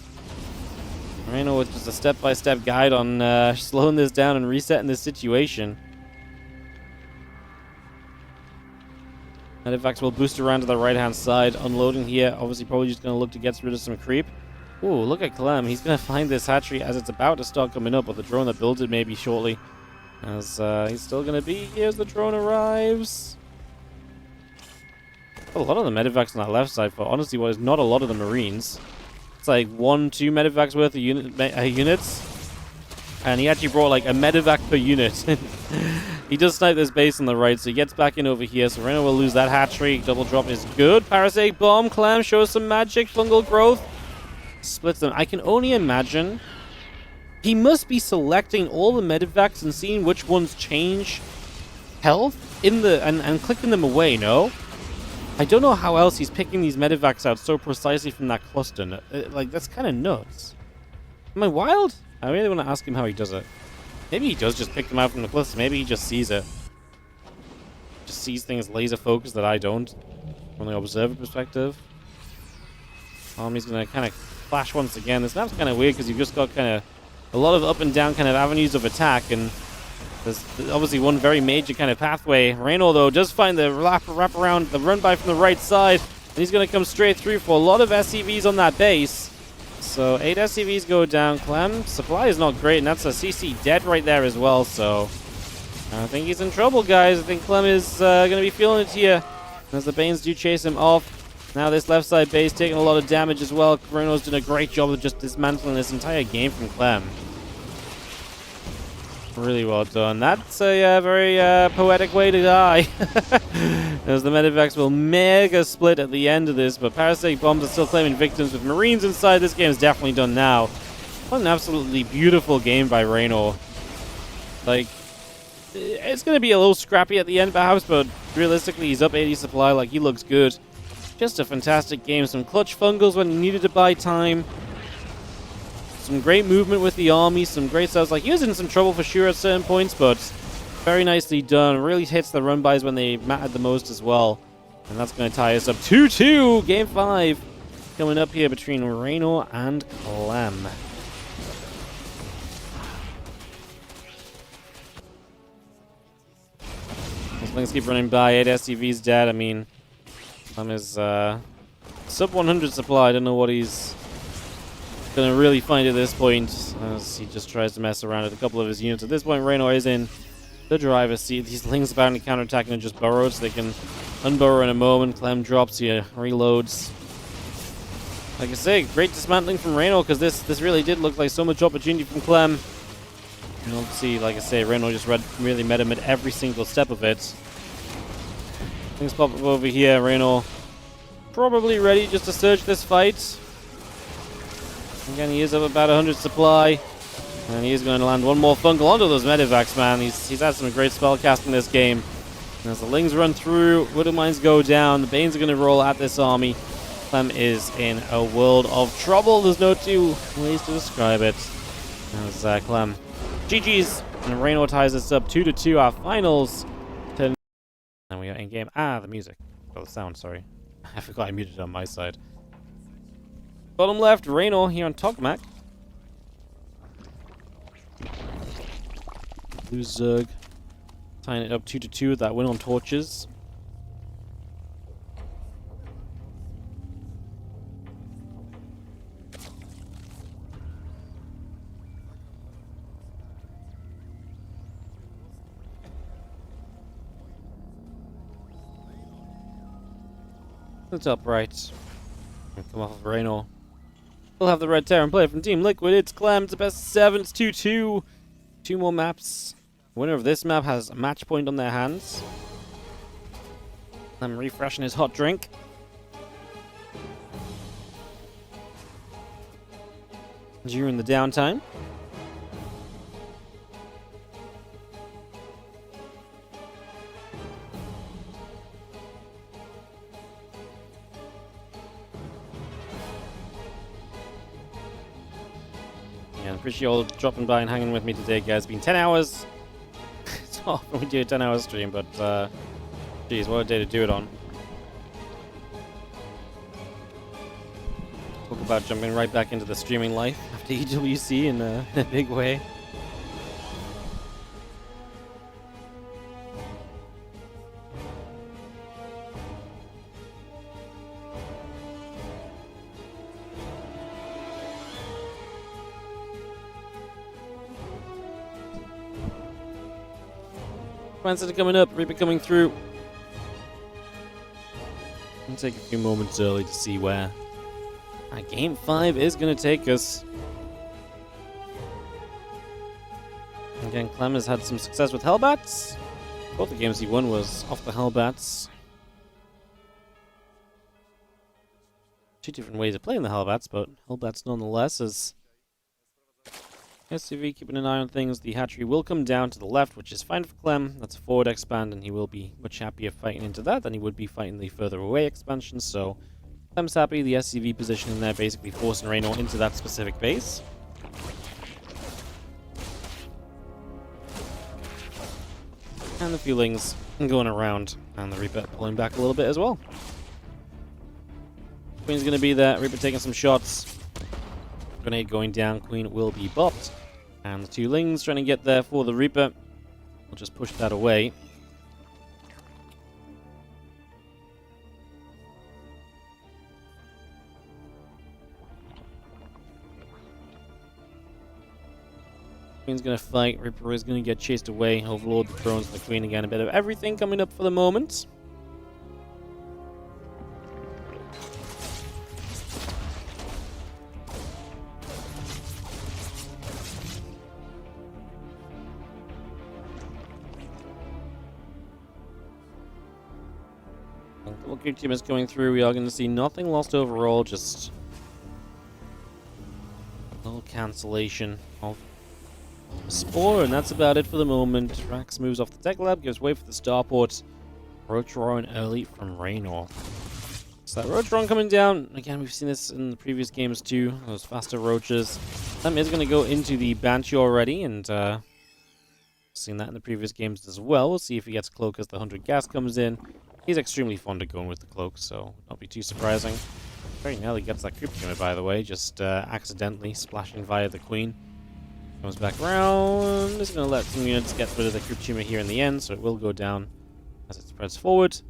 Reynor with just a step-by-step guide on slowing this down and resetting this situation. Medivacs will boost around to the right-hand side, unloading here. Obviously, probably just going to look to get rid of some creep. Ooh, look at Clem. He's going to find this hatchery as it's about to start coming up, or the drone that builds it maybe shortly. As he's still going to be here as the drone arrives. A lot of the medivacs on that left side for honestly what is not a lot of the Marines. It's like 1-2 medivacs worth of units. And he actually brought like a medivac per unit. He does snipe this base on the right, so he gets back in over here. So Reynor will lose that hatchery. Double drop is good. Parasitic Bomb. Clem shows some magic. Fungal growth. Splits them. I can only imagine he must be selecting all the medivacs and seeing which ones change health in the and clicking them away, no? I don't know how else he's picking these medivacs out so precisely from that cluster. Like, that's kind of nuts. Am I wild? I really want to ask him how he does it. Maybe he does just pick them out from the cluster. Maybe he just sees it. Just sees things laser focused that I don't. From the observer perspective. Army's going to kind of flash once again. This map's kind of weird because you've just got kind of a lot of up and down kind of avenues of attack, and there's obviously one very major kind of pathway. Reynor, though, does find the wrap around, the run by from the right side, and he's going to come straight through for a lot of SCVs on that base. So 8 SCVs go down. Clem, supply is not great, and that's a CC dead right there as well, so I think he's in trouble, guys. I think Clem is going to be feeling it here as the Banes do chase him off. Now this left side base taking a lot of damage as well. Reynor's doing a great job of just dismantling this entire game from Clem. Really well done. That's a very poetic way to die. As the medivacs will mega split at the end of this, but Parasitic Bombs are still claiming victims with Marines inside. This game is definitely done now. What an absolutely beautiful game by Reynor. Like, it's going to be a little scrappy at the end perhaps, but realistically he's up 80 supply. Like, he looks good. Just a fantastic game. Some clutch fungals when he needed to buy time. Some great movement with the army. Some great stuff. Like, he was in some trouble for sure at certain points, but very nicely done. Really hits the run bys when they mattered the most as well. And that's going to tie us up 2-2. Game 5 coming up here between Reynor and Clem. Those Lings keep running by it. SCV's dead. I mean, Clem is sub 100 supply. I don't know what he's gonna really find at this point, as he just tries to mess around with a couple of his units. At this point, Reynor is in the driver's seat. These Lings apparently counterattacking and just burrow, so they can unburrow in a moment. Clem drops here, reloads. Like I say, great dismantling from Reynor, because this really did look like so much opportunity from Clem. You don't see, like I say, Reynor just really met him at every single step of it. Things pop up over here. Reynor probably ready just to surge this fight. Again, he is up about 100 supply. And he is going to land one more Fungal onto those Medivacs, man. He's had some great spell casting this game. And as the Lings run through, Widow Mines go down. The Banes are going to roll at this army. Clem is in a world of trouble. There's no two ways to describe it. As Clem GG's. And Reynor ties us up 2-2. Our finals. And we are in game. The music. Oh, the sound, sorry. I forgot I muted it on my side. Bottom left, Reynor here on Togmac. Blue Zerg tying it up 2-2 with that win on torches. The top right. Come off of Reynor. We'll have the red Terran player from Team Liquid. It's Clem. It's the best of 7. It's 2-2. 2 more maps. Winner of this map has a match point on their hands. I'm refreshing his hot drink. During the downtime. Yeah, I appreciate you all dropping by and hanging with me today, guys. It's been 10 hours. It's often we do a 10-hour stream, but geez, what a day to do it on. Talk about jumping right back into the streaming life after EWC in a big way. Transit coming up, Reaper coming through. I'll take a few moments early to see where Game 5 is going to take us. Again, Clem has had some success with Hellbats. Both the games he won was off the Hellbats. Two different ways of playing the Hellbats, but Hellbats nonetheless. As SCV keeping an eye on things, the hatchery will come down to the left, which is fine for Clem. That's a forward expand, and he will be much happier fighting into that than he would be fighting the further away expansion. So Clem's happy. The SCV position in there basically forcing Reynor into that specific base. And the feelings going around, and the Reaper pulling back a little bit as well. Queen's going to be there. Reaper taking some shots. Grenade going down. Queen will be bopped. And the two Lings trying to get there for the Reaper. We'll just push that away. Queen's going to fight. Reaper is going to get chased away. Overlord, the drones, and the Queen again. A bit of everything coming up for the moment. Good team is coming through. We are going to see nothing lost overall, just a little cancellation of Spore, and that's about it for the moment. Rax moves off the tech lab, gives way for the starport. Roach Roaring early from Reynor. So that Roach Drone coming down. Again, we've seen this in the previous games too. Those faster Roaches. Clem is going to go into the Banshee already, and seen that in the previous games as well. We'll see if he gets Cloak as the 100 gas comes in. He's extremely fond of going with the Cloak, so not be too surprising. Very nearly gets that creep tumor, by the way, just accidentally splashing via the queen. Comes back around. It's going to let some units get rid of the creep tumor here in the end, so it will go down as it spreads forward.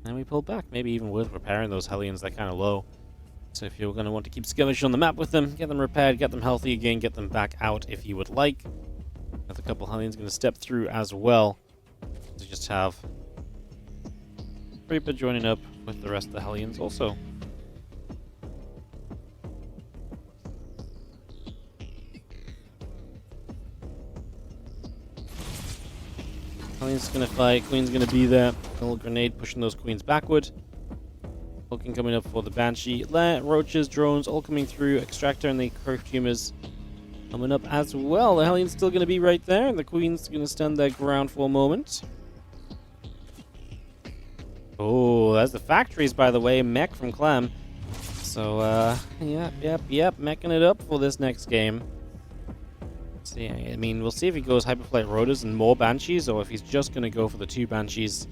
And we pull back. Maybe even worth repairing those Hellions. They're kind of low. So if you're going to want to keep skirmishing on the map with them, get them repaired, get them healthy again, get them back out if you would like. Another couple Hellions going to step through as well. To just have Reaper joining up with the rest of the Hellions also. Hellions going to fight, Queen's going to be there. A little grenade pushing those Queens backward. Looking coming up for the Banshee. Roaches, drones, all coming through. Extractor and the Curve Tumors coming up as well. The Hellion's still going to be right there, and the Queen's going to stand their ground for a moment. Oh, that's the factories, by the way. Mech from Clem. So, yep. Meching it up for this next game. See, I mean, we'll see if he goes Hyperflight Rotors and more Banshees, or if he's just going to go for the 2 Banshees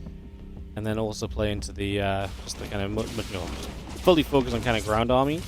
and then also play into the, just the kind of, fully focus on kind of ground army.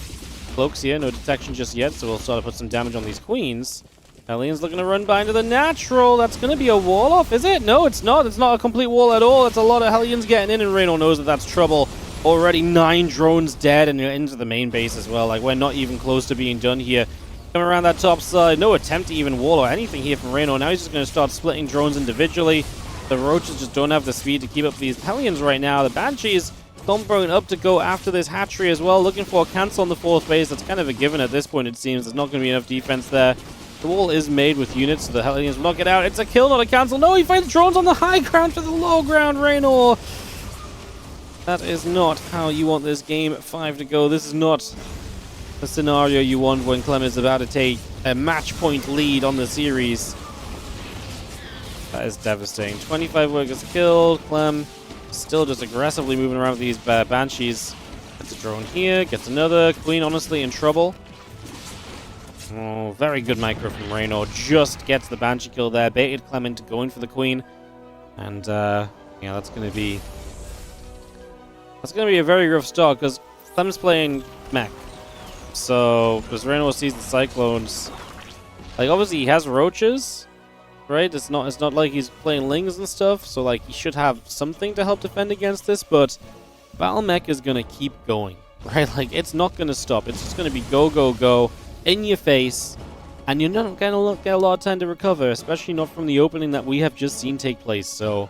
Cloaks here, no detection just yet, so we'll sort of put some damage on these Queens. Hellions looking to run by into the natural. That's going to be a wall off, is it? No, it's not. It's not a complete wall at all. It's a lot of Hellions getting in, and Reynor knows that that's trouble. Already 9 drones dead, and into the main base as well. Like, we're not even close to being done here. Coming around that top side, no attempt to even wall or anything here from Reynor. Now he's just going to start splitting drones individually. The Roaches just don't have the speed to keep up these Hellions right now. The Banshees comboing up to go after this hatchery as well, looking for a cancel on the 4th base. That's kind of a given at this point, it seems. There's not going to be enough defense there. The wall is made with units, so the Hellions will not get out. It's a kill, not a cancel. No, he finds drones on the high ground for the low ground, Reynor. That is not how you want this game 5 to go. This is not the scenario you want when Clem is about to take a match point lead on the series. That is devastating. 25 workers killed. Clem still just aggressively moving around with these Banshees. Gets a drone here, gets another. Queen honestly in trouble. Oh, very good micro from Reynor. Just gets the Banshee kill there. Baited Clem into going for the Queen. And, yeah, that's going to be a very rough start, because Clem's playing mech. So, because Reynor sees the Cyclones, like, obviously he has Roaches, right? It's not like he's playing Lings and stuff, so, like, he should have something to help defend against this, but Battle Mech is going to keep going, right? Like, it's not going to stop. It's just going to be go, go, go, in your face, and you're not going to get a lot of time to recover, especially not from the opening that we have just seen take place, so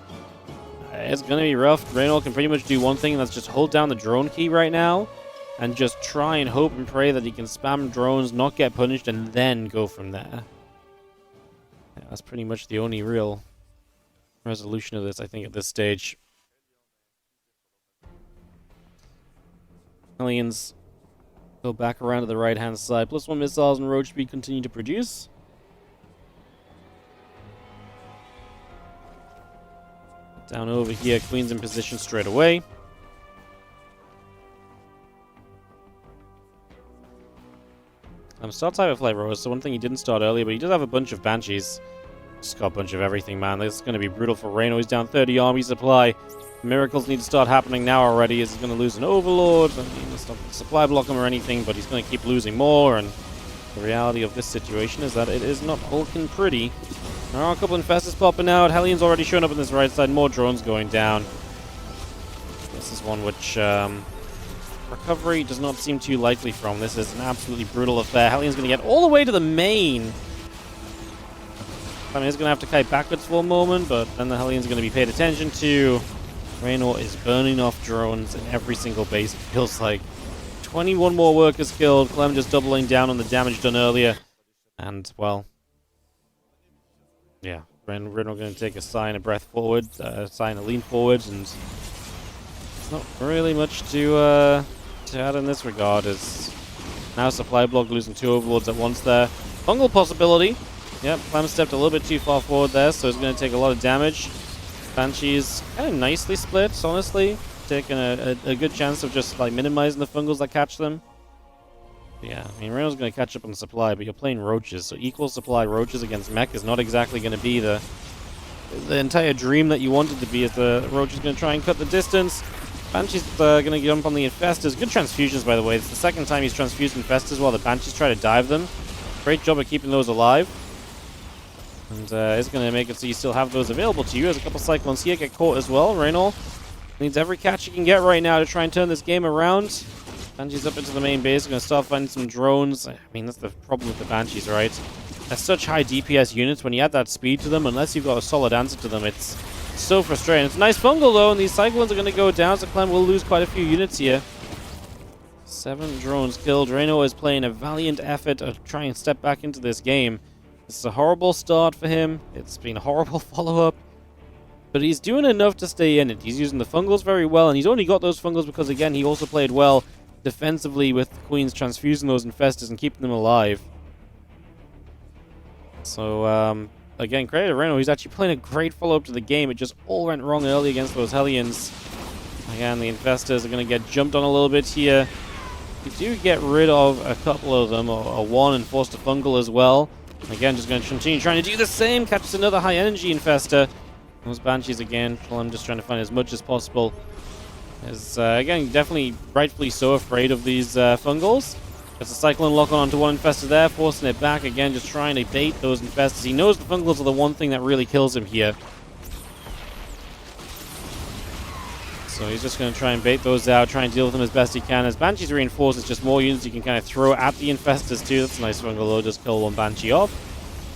it's going to be rough. Reynor can pretty much do one thing, and that's just hold down the drone key right now, and just try and hope and pray that he can spam drones, not get punished, and then go from there. Yeah, that's pretty much the only real resolution of this, I think, at this stage. Hellions go back around to the right-hand side. +1 missiles and roach speed continue to produce. Down over here, Queen's in position straight away. Starts Hyperflight Rose, so one thing he didn't start earlier, but he does have a bunch of Banshees. Just got a bunch of everything, man. This is going to be brutal for Reynor. He's down 30 army supply. Miracles need to start happening now already, as he's going to lose an Overlord. I mean, it's not going to supply block him or anything, but he's going to keep losing more, and the reality of this situation is that it is not looking pretty. There are a couple of Infestors popping out. Hellion's already shown up on this right side. More drones going down. This is one which recovery does not seem too likely from. This is an absolutely brutal affair. Hellion's going to get all the way to the main. I mean, he's going to have to kite backwards for a moment, but then the Hellion's going to be paid attention to. Reynor is burning off drones in every single base, it feels like. 21 more workers killed. Clem just doubling down on the damage done earlier. And, well, yeah, Reynor going to take a sigh and a breath forward, sigh and a lean forward, and there's not really much to add in this regard. As now supply block losing 2 overlords at once there. Fungal possibility. Yep, Clem stepped a little bit too far forward there, so it's going to take a lot of damage. Banshees kind of nicely split, honestly. Taking a good chance of just like minimizing the fungals that catch them. Yeah, I mean, Reynor's going to catch up on supply, but you're playing Roaches, so equal supply Roaches against Mech is not exactly going to be the entire dream that you wanted to be, as the Roach is going to try and cut the distance. Banshee's going to jump on the Infestors. Good transfusions, by the way. It's the second time he's transfused Infestors while the Banshees try to dive them. Great job of keeping those alive. And it's going to make it so you still have those available to you. There's a couple Cyclones here get caught as well. Reynor needs every catch he can get right now to try and turn this game around. Banshees up into the main base. Going to start finding some drones. I mean, that's the problem with the Banshees, right? They're such high DPS units. When you add that speed to them, unless you've got a solid answer to them, it's so frustrating. It's a nice fungal, though, and these Cyclones are going to go down, so Clem will lose quite a few units here. 7 drones killed. Reynor is playing a valiant effort to try and step back into this game. It's a horrible start for him. It's been a horrible follow-up. But he's doing enough to stay in it. He's using the fungals very well, and he's only got those fungals because, again, he also played well defensively with the Queens transfusing those Infestors and keeping them alive. So, again, credit to Reynor. He's actually playing a great follow-up to the game. It just all went wrong early against those Hellions. Again, the Infestors are going to get jumped on a little bit here. You do get rid of a couple of them, or one, and force the fungal as well. Again, just going to continue trying to do the same. Catches another high-energy Infestor. Those Banshees again. I'm just trying to find as much as possible. As, again, definitely rightfully so afraid of these fungals. There's a Cyclone lock onto one Infestor there, forcing it back again, just trying to bait those Infestors. He knows the fungals are the one thing that really kills him here. So he's just going to try and bait those out, try and deal with them as best he can. As Banshee's reinforced, it's just more units you can kind of throw at the Infestors too. That's a nice fungal load, just kill one Banshee off.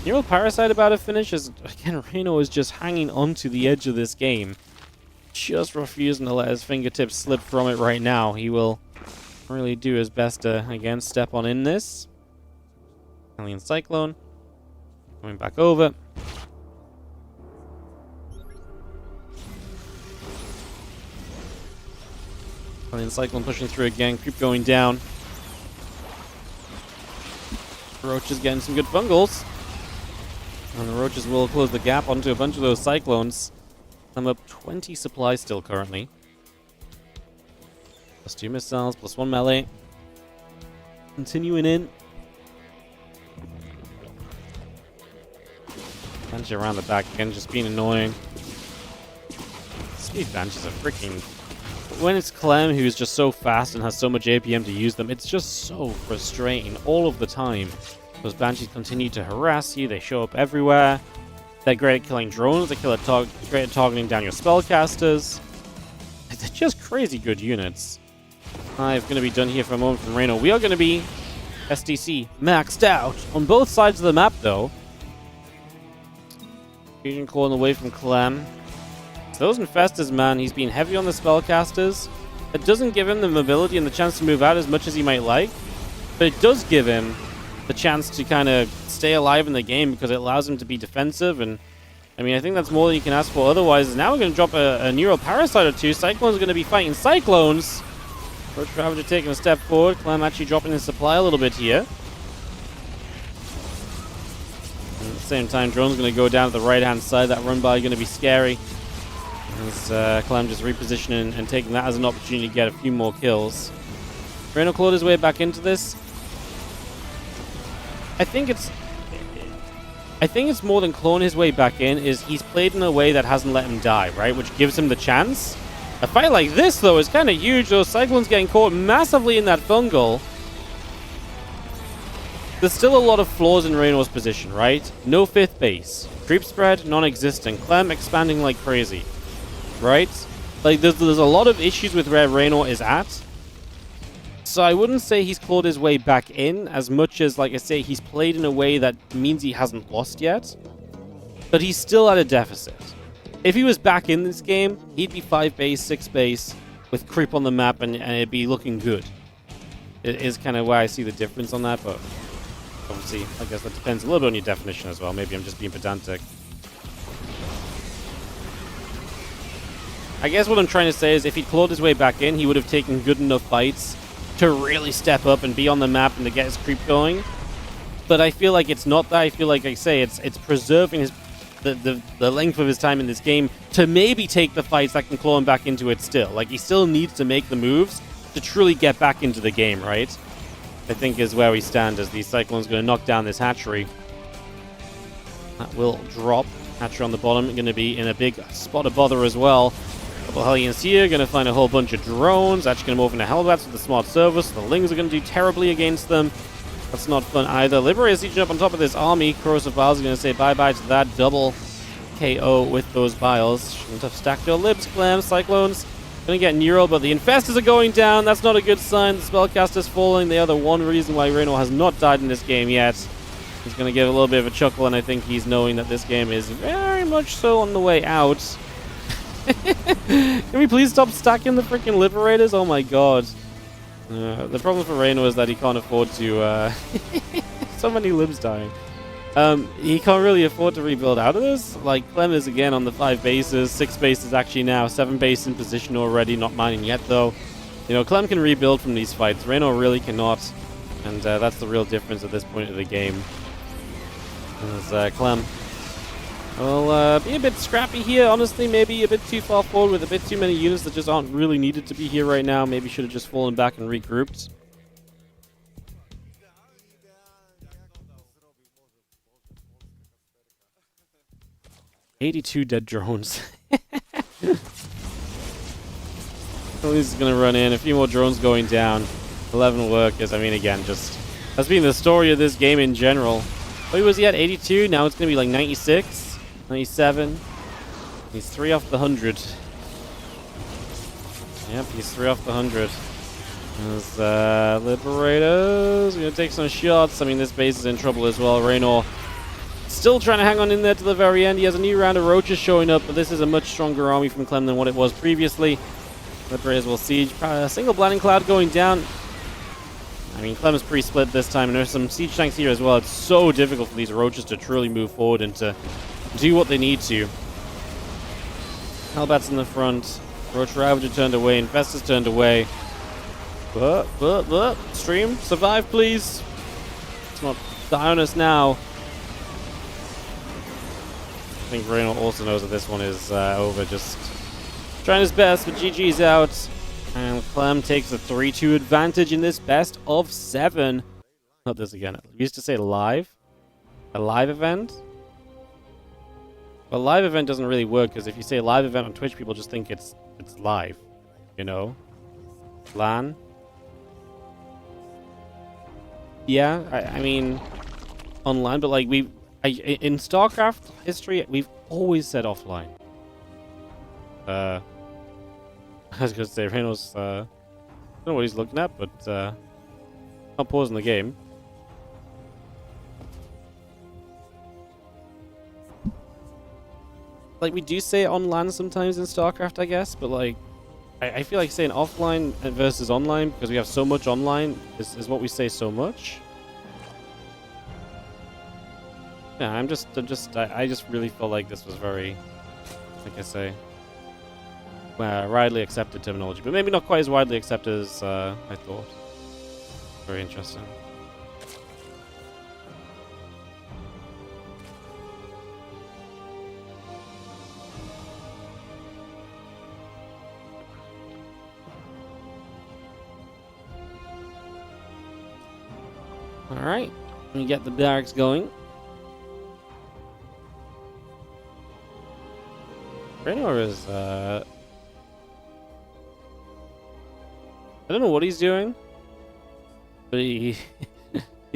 Neural Parasite about to finish, as again, Reynor is just hanging onto the edge of this game. Just refusing to let his fingertips slip from it right now. He will really do his best to, again, step on in this. Alien Cyclone. Coming back over. Alien Cyclone pushing through again. Creep going down. Roach is getting some good fungals. And the Roaches will close the gap onto a bunch of those Cyclones. I'm up 20 supply still currently. Plus 2 missiles, plus 1 melee. Continuing in. Banshee around the back again, just being annoying. Speed Banshees are freaking... When it's Clem, who's just so fast and has so much APM to use them, it's just so frustrating all of the time. Those Banshees continue to harass you, they show up everywhere. They're great at killing drones, they great at targeting down your spellcasters. They're just crazy good units. I'm going to be done here for a moment from Reynor. We are going to be SDC maxed out on both sides of the map, though. Fusion clawing away from Clem. So those Infestors, man, he's been heavy on the spellcasters. It doesn't give him the mobility and the chance to move out as much as he might like, but it does give him the chance to kind of stay alive in the game because it allows him to be defensive. And I mean, I think that's more than you can ask for otherwise. Now we're going to drop a Neural Parasite or two. Cyclone's going to be fighting Cyclones. Roach Ravager taking a step forward. Clem actually dropping his supply a little bit here. And at the same time, Drone's going to go down to the right-hand side. That run by is going to be scary. As Clem just repositioning and taking that as an opportunity to get a few more kills. Reynor clawed his way back into this. I think it's more than clawing his way back in, is he's played in a way that hasn't let him die, right? Which gives him the chance. A fight like this, though, is kind of huge. Those Cyclones getting caught massively in that fungal. There's still a lot of flaws in Reynor's position, right? No 5th base. Creep spread, non-existent. Clem expanding like crazy. Right? Like, there's a lot of issues with where Reynor is at. So I wouldn't say he's clawed his way back in as much as, like I say, he's played in a way that means he hasn't lost yet. But he's still at a deficit. If he was back in this game, he'd be 5 base, 6 base, with creep on the map, and it'd be looking good. It is kind of where I see the difference on that, but obviously, I guess that depends a little bit on your definition as well. Maybe I'm just being pedantic. I guess what I'm trying to say is if he'd clawed his way back in, he would have taken good enough fights to really step up and be on the map and to get his creep going. But I feel like it's not that. I feel like I say it's preserving the length of his time in this game to maybe take the fights that can claw him back into it still. Like, he still needs to make the moves to truly get back into the game, right? I think is where we stand as the Cyclone's going to knock down this hatchery. That will drop. Hatchery on the bottom going to be in a big spot of bother as well. Couple Hellions here, gonna find a whole bunch of drones. Actually gonna move into Hellbats with the smart service. The Lings are gonna do terribly against them. That's not fun either. Liberator sieging up on top of this army. Corrosive Biles are gonna say bye-bye to that double KO with those Biles. Shouldn't have stacked your libs, Clem. Cyclones gonna get neural, but the Infestors are going down. That's not a good sign. The Spellcaster's falling. They are the one reason why Reynor has not died in this game yet. He's gonna give a little bit of a chuckle, and I think he's knowing that this game is very much so on the way out. Can we please stop stacking the freaking Liberators? Oh my god. The problem for Reynor is that he can't afford to... so many libs dying. He can't really afford to rebuild out of this. Like, Clem is again on the 5 bases, 6 bases actually now, 7 bases in position already, not mining yet though. You know, Clem can rebuild from these fights, Reynor really cannot, and that's the real difference at this point of the game. As Clem will be a bit scrappy here, honestly, maybe a bit too far forward with a bit too many units that just aren't really needed to be here right now. Maybe should have just fallen back and regrouped. "82 dead drones." He's gonna run in. A few more drones going down. 11 workers. I mean, again, just that's been the story of this game in general. What was he at? 82? Now it's gonna be like 96, 97. He's 3 off the 100. Yep, he's 3 off the 100. There's Liberators. Gonna take some shots. I mean, this base is in trouble as well. Reynor still trying to hang on in there to the very end. He has a new round of roaches showing up, but this is a much stronger army from Clem than what it was previously. Liberators will siege. A single Blinding Cloud going down. I mean, Clem is pre-split this time, and there's some siege tanks here as well. It's so difficult for these roaches to truly move forward and to do what they need to. Hellbats in the front. Roach Ravager turned away. Infestors turned away. Stream, survive, please. It's not die on us now. I think Reynor also knows that this one is over. Just trying his best, but GG's out. And Clem takes a 3-2 advantage in this best of 7. Not this again. We used to say live. A live event? Well, live event doesn't really work, because if you say live event on Twitch, people just think it's live. You know? LAN. Yeah, I mean, online, but like in StarCraft history, we've always said offline. I was going to say, Reynor's, I don't know what he's looking at, but, not pausing the game. Like, we do say online sometimes in StarCraft, I guess, but, like, I feel like saying offline versus online, because we have so much online, is what we say so much. Yeah, I just really felt like this was very, like I say, widely accepted terminology, but maybe not quite as widely accepted as I thought. Very interesting. Alright, let me get the barracks going. Reynor is, I don't know what he's doing, but he's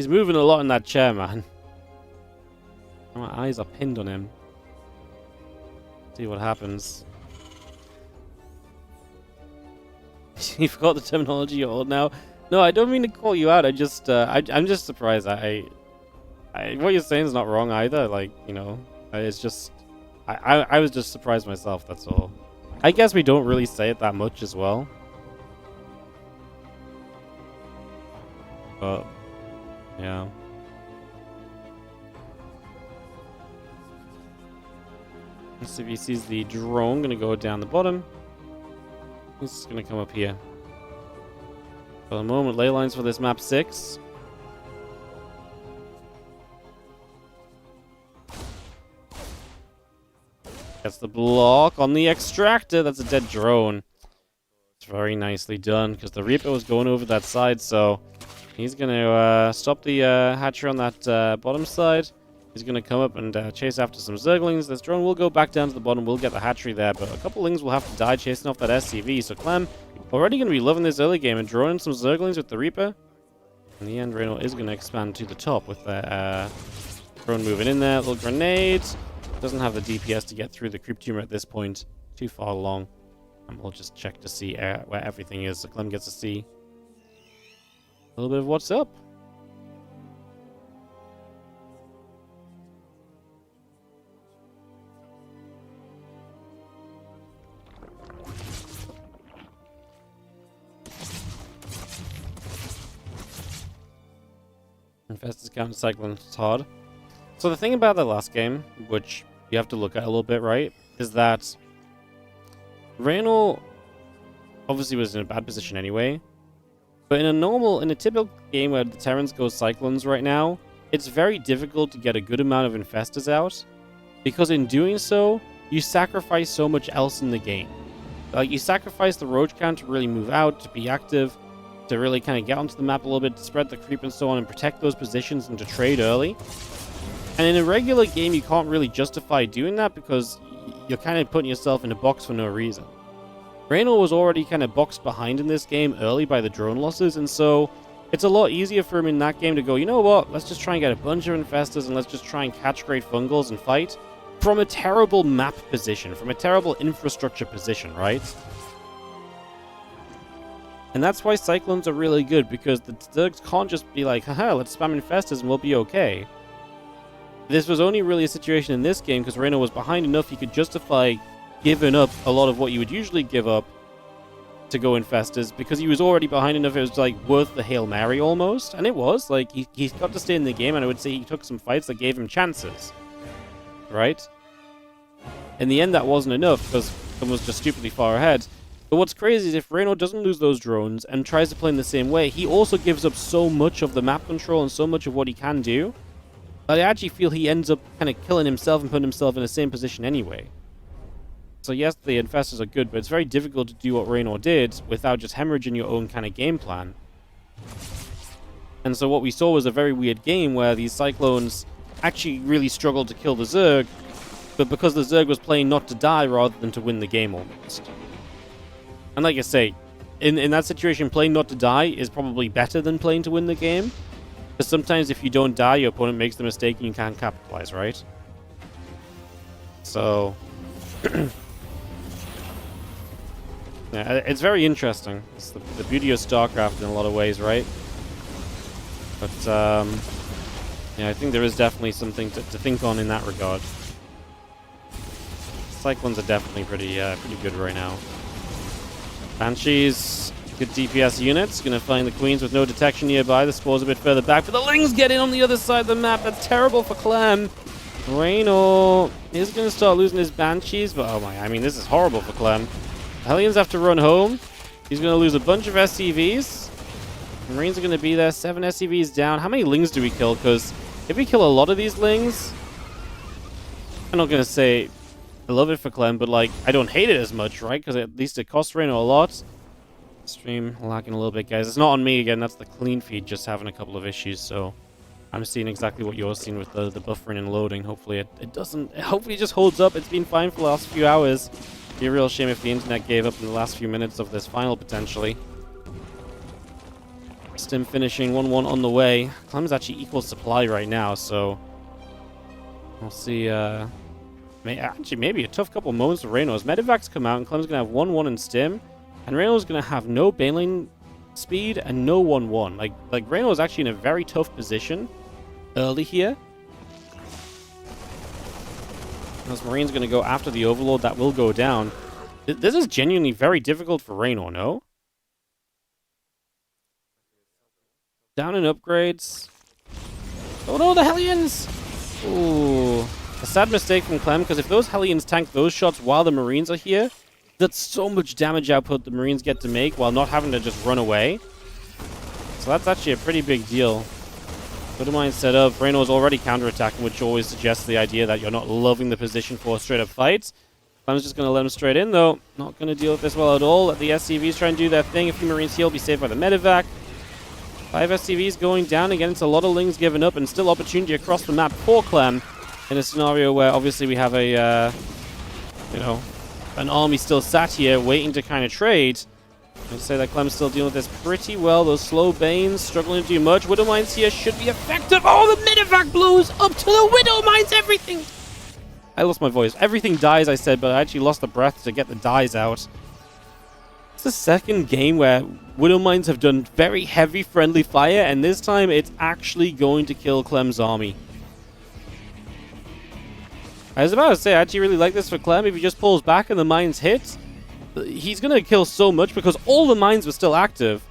moving a lot in that chair, man. My eyes are pinned on him. See what happens. You forgot the terminology you're old now. No, I don't mean to call you out. I'm just surprised. What you're saying is not wrong either. Like, you know, it's just, I was just surprised myself. That's all. I guess we don't really say it that much as well. But, yeah. Let's see if he sees the drone. Gonna go down the bottom. He's gonna come up here. For the moment, ley lines for this map 6. That's the block on the extractor. That's a dead drone. It's very nicely done, because the Reaper was going over that side, so he's going to stop the hatchery on that bottom side. He's going to come up and chase after some Zerglings. This drone will go back down to the bottom. We'll get the hatchery there, but a couple Lings will have to die chasing off that SCV. So Clem already going to be loving this early game and drawing in some Zerglings with the Reaper. In the end, Reynor is going to expand to the top with the drone moving in there. Little grenade. Doesn't have the DPS to get through the creep tumor at this point. Too far along. And we'll just check to see where everything is. So Clem gets to see a little bit of what's up. Infested counter-cycling is hard. So the thing about the last game, which you have to look at a little bit, right, is that Reynor obviously was in a bad position anyway. But in a typical game where the Terrans go Cyclones right now, it's very difficult to get a good amount of Infestors out. Because in doing so, you sacrifice so much else in the game. Like, you sacrifice the Roach count to really move out, to be active, to really kind of get onto the map a little bit, to spread the creep and so on, and protect those positions and to trade early. And in a regular game, you can't really justify doing that because you're kind of putting yourself in a box for no reason. Reynor was already kind of boxed behind in this game early by the drone losses, and so it's a lot easier for him in that game to go, you know what, let's just try and get a bunch of Infestors and let's just try and catch great Fungals and fight from a terrible map position, from a terrible infrastructure position, right? And that's why Cyclones are really good, because the Zergs can't just be like, haha, let's spam Infestors and we'll be okay. This was only really a situation in this game because Reynor was behind enough he could justify giving up a lot of what you would usually give up to go Infestors, because he was already behind enough it was like worth the Hail Mary almost. And it was, like, he got to stay in the game, and I would say he took some fights that gave him chances. Right? In the end that wasn't enough because someone was just stupidly far ahead. But what's crazy is if Reynor doesn't lose those drones and tries to play in the same way, he also gives up so much of the map control and so much of what he can do that I actually feel he ends up kind of killing himself and putting himself in the same position anyway. So yes, the Infestors are good, but it's very difficult to do what Reynor did without just hemorrhaging your own kind of game plan. And so what we saw was a very weird game where these Cyclones actually really struggled to kill the Zerg, but because the Zerg was playing not to die rather than to win the game almost. And like I say, in that situation, playing not to die is probably better than playing to win the game. Because sometimes if you don't die, your opponent makes the mistake and you can't capitalize, right? So yeah, it's very interesting. It's the beauty of StarCraft in a lot of ways, right? But yeah, I think there is definitely something to think on in that regard. Cyclones are definitely pretty good right now. Banshees, good DPS units. Gonna find the Queens with no detection nearby. The Spores a bit further back, but the Lings get in on the other side of the map. That's terrible for Clem. Reynor is gonna start losing his Banshees, but oh my, I mean, this is horrible for Clem. The Hellions have to run home. He's gonna lose a bunch of SCVs. Marines are gonna be there. 7 SCVs down. How many Lings do we kill? Because if we kill a lot of these Lings, I'm not gonna say I love it for Clem, but like, I don't hate it as much, right? Because at least it costs Reynor a lot. Stream lagging a little bit, guys. It's not on me again. That's the clean feed just having a couple of issues. So I'm seeing exactly what you're seeing with the buffering and loading. Hopefully it doesn't. Hopefully it just holds up. It's been fine for the last few hours. It'd be a real shame if the internet gave up in the last few minutes of this final potentially. Stim finishing 1-1 on the way. Clem's actually equal supply right now, so we'll see. Actually, maybe a tough couple moments for Reynor. As Medevac's come out, and Clem's going to have 1-1 in Stim, and Reynor's going to have no Baneling speed and no 1-1. Like Reynor is actually in a very tough position early here. As Marine's going to go after the Overlord, that will go down. This is genuinely very difficult for Reynor, no? Down in upgrades. Oh no, the Hellions! Ooh. A sad mistake from Clem, because if those Hellions tank those shots while the Marines are here, that's so much damage output the Marines get to make while not having to just run away. So that's actually a pretty big deal. Good mind set up. Reynor's already counterattacking, which always suggests the idea that you're not loving the position for a straight-up fight. Clem's just going to let him straight in, though. Not going to deal with this well at all. Let the SCVs try and do their thing. A few Marines here will be saved by the Medevac. 5 SCVs going down again. It's a lot of Lings given up, and still opportunity across the map for Clem in a scenario where obviously we have a, you know, an army still sat here waiting to kind of trade. I'd say that Clem's still dealing with this pretty well. Those slow Banes struggling to do much. Widow Mines here should be effective. Oh, the Medivac blows up to the Widow Mines. Everything. I lost my voice. Everything dies, I said, but I actually lost the breath to get the dies out. It's the second game where Widow Mines have done very heavy friendly fire, and this time it's actually going to kill Clem's army. I was about to say, I actually really like this for Clem. If he just pulls back and the mines hit, he's going to kill so much because all the mines were still active.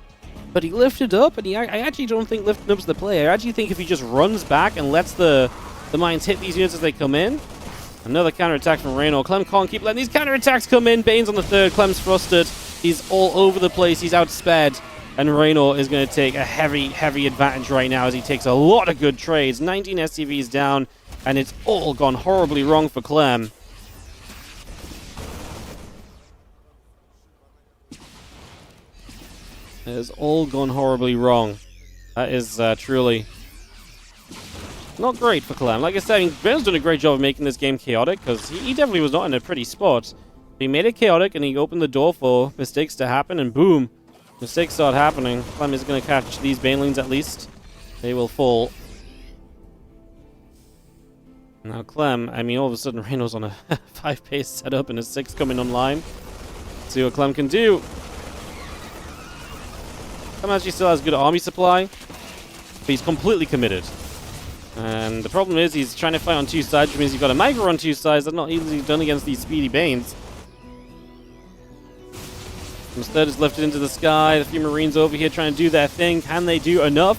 But he lifted up, and I actually don't think lifting up's the play. I actually think if he just runs back and lets the mines hit these units as they come in. Another counterattack from Reynor. Clem can't keep letting these counterattacks come in. Bane's on the third. Clem's flustered. He's all over the place. He's outsped. And Reynor is going to take a heavy, heavy advantage right now as he takes a lot of good trades. 19 SCVs down, and it's all gone horribly wrong for Clem. It has all gone horribly wrong. That is truly not great for Clem. Like I said, I mean, Ben's done a great job of making this game chaotic, because he definitely was not in a pretty spot. He made it chaotic, and he opened the door for mistakes to happen, and boom, mistakes start happening. Clem is going to catch these Banelings at least. They will fall. Now Clem, I mean, all of a sudden Reynor's on a 5-pace setup and a 6 coming online. Let's see what Clem can do. Clem actually still has good army supply, but he's completely committed. And the problem is he's trying to fight on two sides, which means you've got a micro on two sides. That's not easily done against these speedy Banes. Instead, is lifted into the sky. A few Marines over here trying to do their thing. Can they do enough?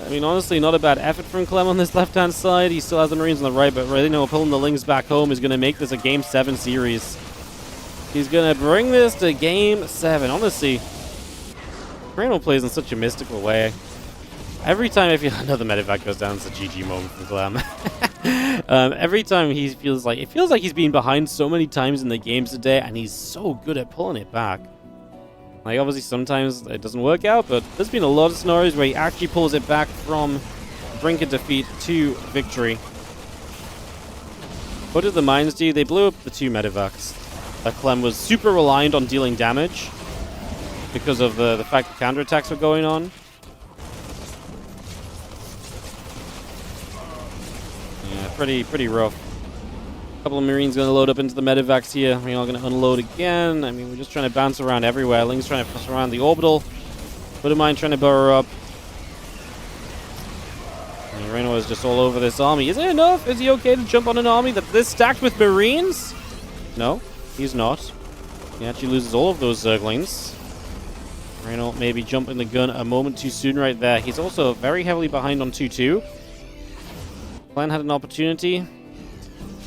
I mean, honestly, not a bad effort from Clem on this left-hand side. He still has the Marines on the right, but Reynor pulling the Lings back home is going to make this a Game 7 series. He's going to bring this to Game 7. Honestly, Reynor plays in such a mystical way. Every time I feel another medevac goes down, it's a GG moment for Clem. Every time he feels like he's been behind so many times in the games today, and he's so good at pulling it back. Like, obviously sometimes it doesn't work out, but there's been a lot of scenarios where he actually pulls it back from brink of defeat to victory. What did the mines do? They blew up the 2 medevacs. Clem was super reliant on dealing damage because of the fact that counterattacks were going on. Yeah, pretty rough. A couple of Marines going to load up into the medevacs here. We're all going to unload again. I mean, we're just trying to bounce around everywhere. Ling's trying to push around the orbital. Widow Mine trying to burrow up. And Reynor is just all over this army. Is it enough? Is he okay to jump on an army that's this stacked with Marines? No, he's not. He actually loses all of those Zerglings. Reynor maybe jumping the gun a moment too soon right there. He's also very heavily behind on 2-2. Clan had an opportunity.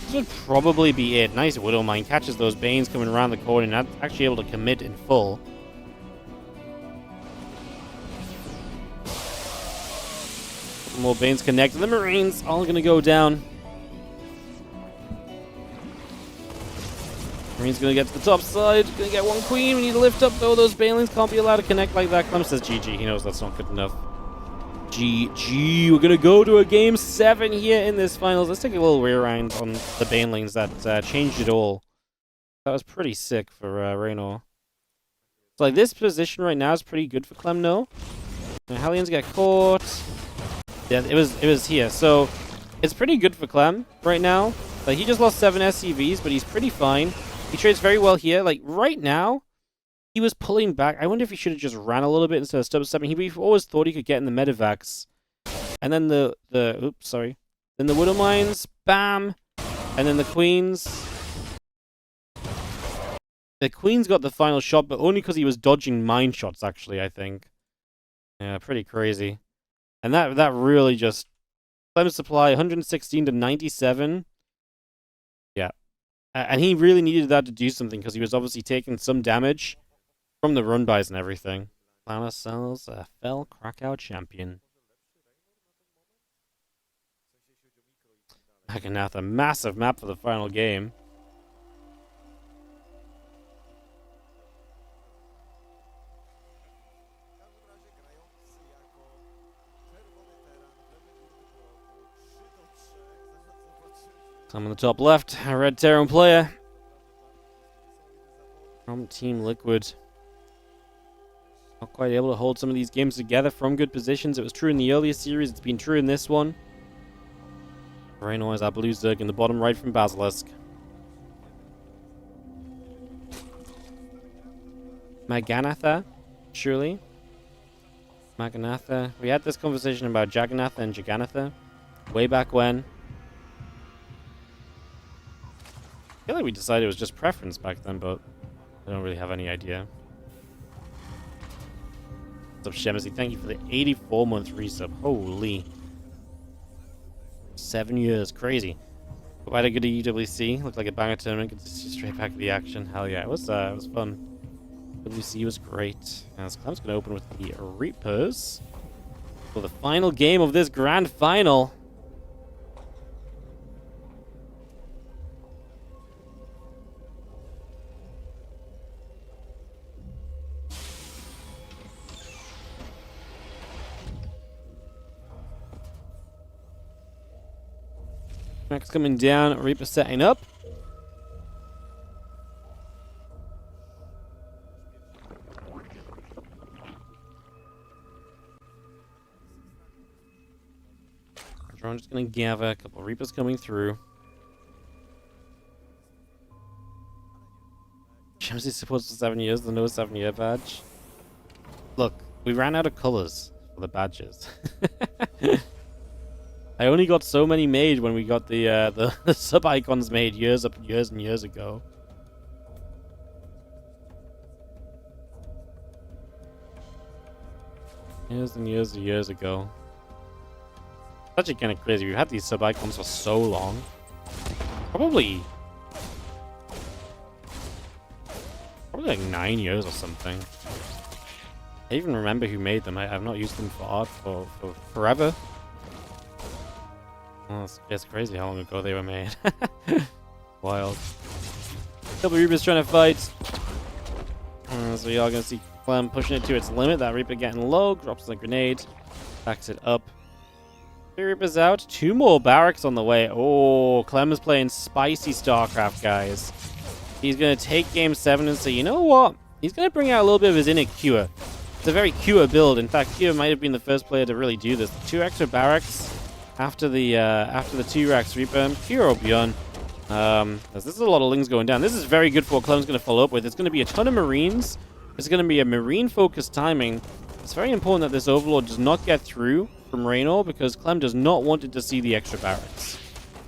This would probably be it. Nice Widow Mine. Catches those Banes coming around the corner and not actually able to commit in full. Couple more Banes connect. The Marines all going to go down. Marine's going to get to the top side. Going to get one Queen. We need to lift up, though. Those Banelings can't be allowed to connect like that. Clem says GG. He knows that's not good enough. GG. We're going to go to a Game 7 here in this finals. Let's take a little rewind on the Banelings that changed it all. That was pretty sick for Reynor. So, like, this position right now is pretty good for Clem, no? Hellions get caught. Yeah, it was here. So, it's pretty good for Clem right now. Like, he just lost 7 SCVs, but he's pretty fine. He trades very well here. Like, right now, he was pulling back. I wonder if he should have just ran a little bit instead of stub stepping. He always thought he could get in the medevacs. And then Then the Widow Mines, bam! And then the Queens. The Queen's got the final shot, but only because he was dodging mine shots, actually, I think. Yeah, pretty crazy. And that really just... Clem's supply, 116 to 97. Yeah. And he really needed that to do something, because he was obviously taking some damage from the run-bys and everything. Found ourselves a FEL Krakow champion. Again, a massive map for the final game. I'm on the top left, a red Terran player from Team Liquid. Not quite able to hold some of these games together from good positions. It was true in the earlier series, it's been true in this one. Reynor is our blue Zerg in the bottom right from Basilisk. Maganatha, surely. Maganatha. We had this conversation about Jagannatha and Jagannatha way back when. I feel like we decided it was just preference back then, but I don't really have any idea. What's up, Shemsy? Thank you for the 84-month resub. Holy. 7 years. Crazy. Quite a good UWC. Looked like a banger tournament. Good to see straight back to the action. Hell yeah. It was fun. WC was great. As Clem's going to open with the Reapers for the final game of this grand final. Max coming down, Reaper setting up. Drone just gonna gather a couple Reapers coming through. Shamsi supports for 7 years, the no 7-year badge. Look, we ran out of colors for the badges. I only got so many made when we got the sub icons made years and years ago. Years and years ago. It's actually kind of crazy. We've had these sub icons for so long. Probably like 9 years or something. I even remember who made them. I've not used them for art for forever. Oh, it's crazy how long ago they were made. Wild. Couple Reapers trying to fight. So you are going to see Clem pushing it to its limit. That Reaper getting low. Drops the grenade. Backs it up. 3 Reapers out. 2 more barracks on the way. Oh, Clem is playing spicy StarCraft, guys. He's going to take game 7 and say, you know what? He's going to bring out a little bit of his inner Cure. It's a very Cure build. In fact, Cure might have been the first player to really do this. 2 extra barracks. After the 2 racks Reaper, Cure or beyond. This is a lot of Lings going down. This is very good for what Clem's going to follow up with. It's going to be a ton of Marines. It's going to be a Marine-focused timing. It's very important that this Overlord does not get through from Reynor because Clem does not want it to see the extra barracks.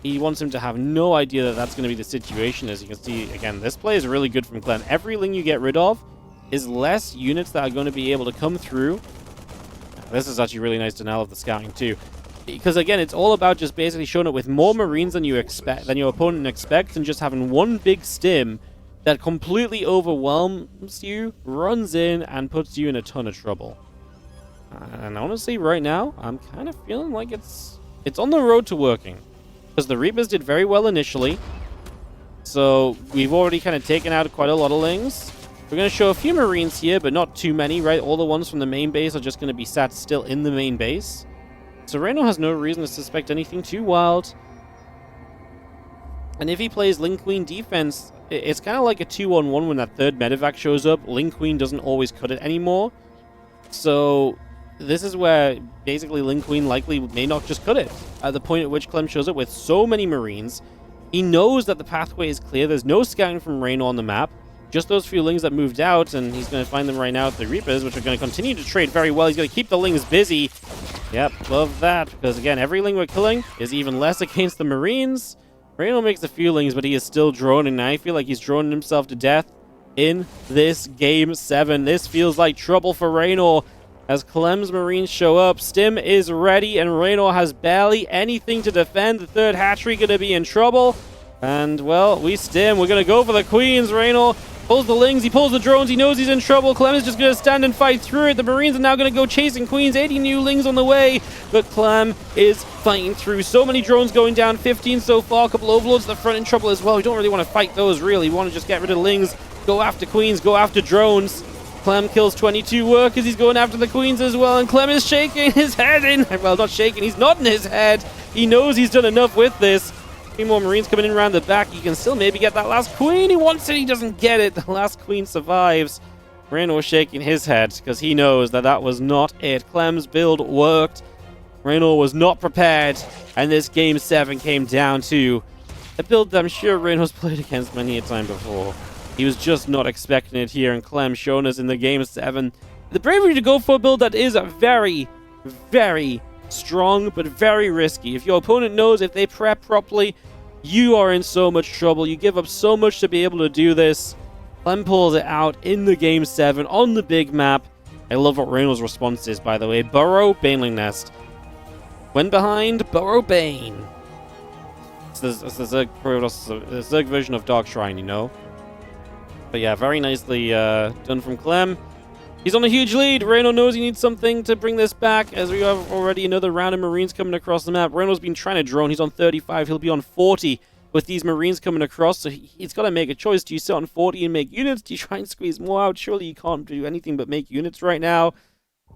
He wants him to have no idea that that's going to be the situation. As you can see, again, this play is really good from Clem. Every Ling you get rid of is less units that are going to be able to come through. This is actually really nice denial of the scouting too. Because again, it's all about just basically showing it with more Marines than you expect, than your opponent expects, and just having one big stim that completely overwhelms you, runs in, and puts you in a ton of trouble. And honestly, right now, I'm kind of feeling like it's on the road to working. Because the Reapers did very well initially. So we've already kind of taken out quite a lot of Lings. We're going to show a few Marines here, but not too many, right? All the ones from the main base are just going to be sat still in the main base. So Reynor has no reason to suspect anything too wild. And if he plays Ling Queen defense, it's kind of like a 2-on-1 when that third medevac shows up. Ling Queen doesn't always cut it anymore. So this is where basically Ling Queen likely may not just cut it. At the point at which Clem shows up with so many Marines, he knows that the pathway is clear. There's no scouting from Reynor on the map. Just those few Lings that moved out, and he's going to find them right now at the Reapers, which are going to continue to trade very well. He's going to keep the Lings busy. Yep, love that, because again, every Ling we're killing is even less against the Marines. Reynor makes a few Lings, but he is still droning, and I feel like he's droning himself to death in this Game 7. This feels like trouble for Reynor. As Clem's Marines show up, Stim is ready, and Reynor has barely anything to defend. The third hatchery going to be in trouble. And, well, we Stim. We're going to go for the Queens. Reynor pulls the Lings, he pulls the drones, he knows he's in trouble. Clem is just going to stand and fight through it. The Marines are now going to go chasing Queens. 80 new Lings on the way, but Clem is fighting through. So many drones going down, 15 so far. A couple Overlords at the front in trouble as well. We don't really want to fight those, really. We want to just get rid of Lings, go after Queens, go after drones. Clem kills 22 workers. He's going after the Queens as well, and Clem is shaking his head in. Well, not shaking, he's nodding his head. He knows he's done enough with this. 3 more Marines coming in around the back. He can still maybe get that last queen. He wants it. He doesn't get it. The last queen survives. Reynor shaking his head because he knows that that was not it. Clem's build worked. Reynor was not prepared. And this Game 7 came down to a build that I'm sure Reynor's played against many a time before. He was just not expecting it here. And Clem showing us in the Game 7 the bravery to go for a build that is very, very strong, but very risky. If your opponent knows if they prep properly, you are in so much trouble. You give up so much to be able to do this. Clem pulls it out in the Game 7 on the big map. I love what Reynor's response is, by the way. Burrow, Baneling Nest. When behind, Burrow, Bane. It's the Zerg version of Dark Shrine, you know? But yeah, very nicely done from Clem. He's on a huge lead. Reynor knows he needs something to bring this back, as we have already another round of Marines coming across the map. Reynor's been trying to drone. He's on 35. He'll be on 40 with these Marines coming across, so he's got to make a choice. Do you sit on 40 and make units? Do you try and squeeze more out? Surely you can't do anything but make units right now.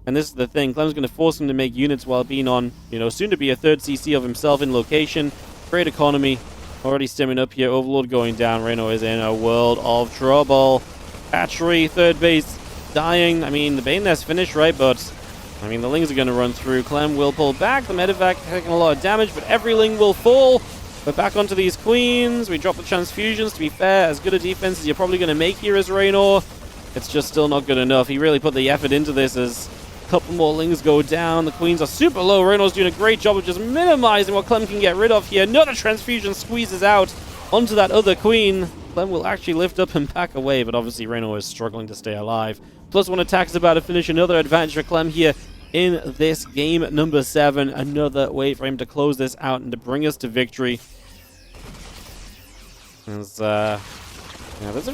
And this is the thing. Clem's going to force him to make units while being on, soon to be a 3rd CC of himself in location. Great economy. Already stemming up here. Overlord going down. Reynor is in a world of trouble. Hatchery, 3rd base. Dying. I mean, the Bane Nest finished, right? But, I mean, the Lings are going to run through. Clem will pull back. The Medevac taking a lot of damage, but every Ling will fall. We're back onto these Queens. We drop the transfusions. To be fair, as good a defense as you're probably going to make here as Reynor, it's just still not good enough. He really put the effort into this as a couple more Lings go down. The Queens are super low. Reynor's doing a great job of just minimizing what Clem can get rid of here. Another transfusion squeezes out onto that other Queen. Clem will actually lift up and back away, but obviously Reynor is struggling to stay alive. +1 attack is about to finish. Another advantage for Clem here in this game number 7. Another way for him to close this out and to bring us to victory. There's a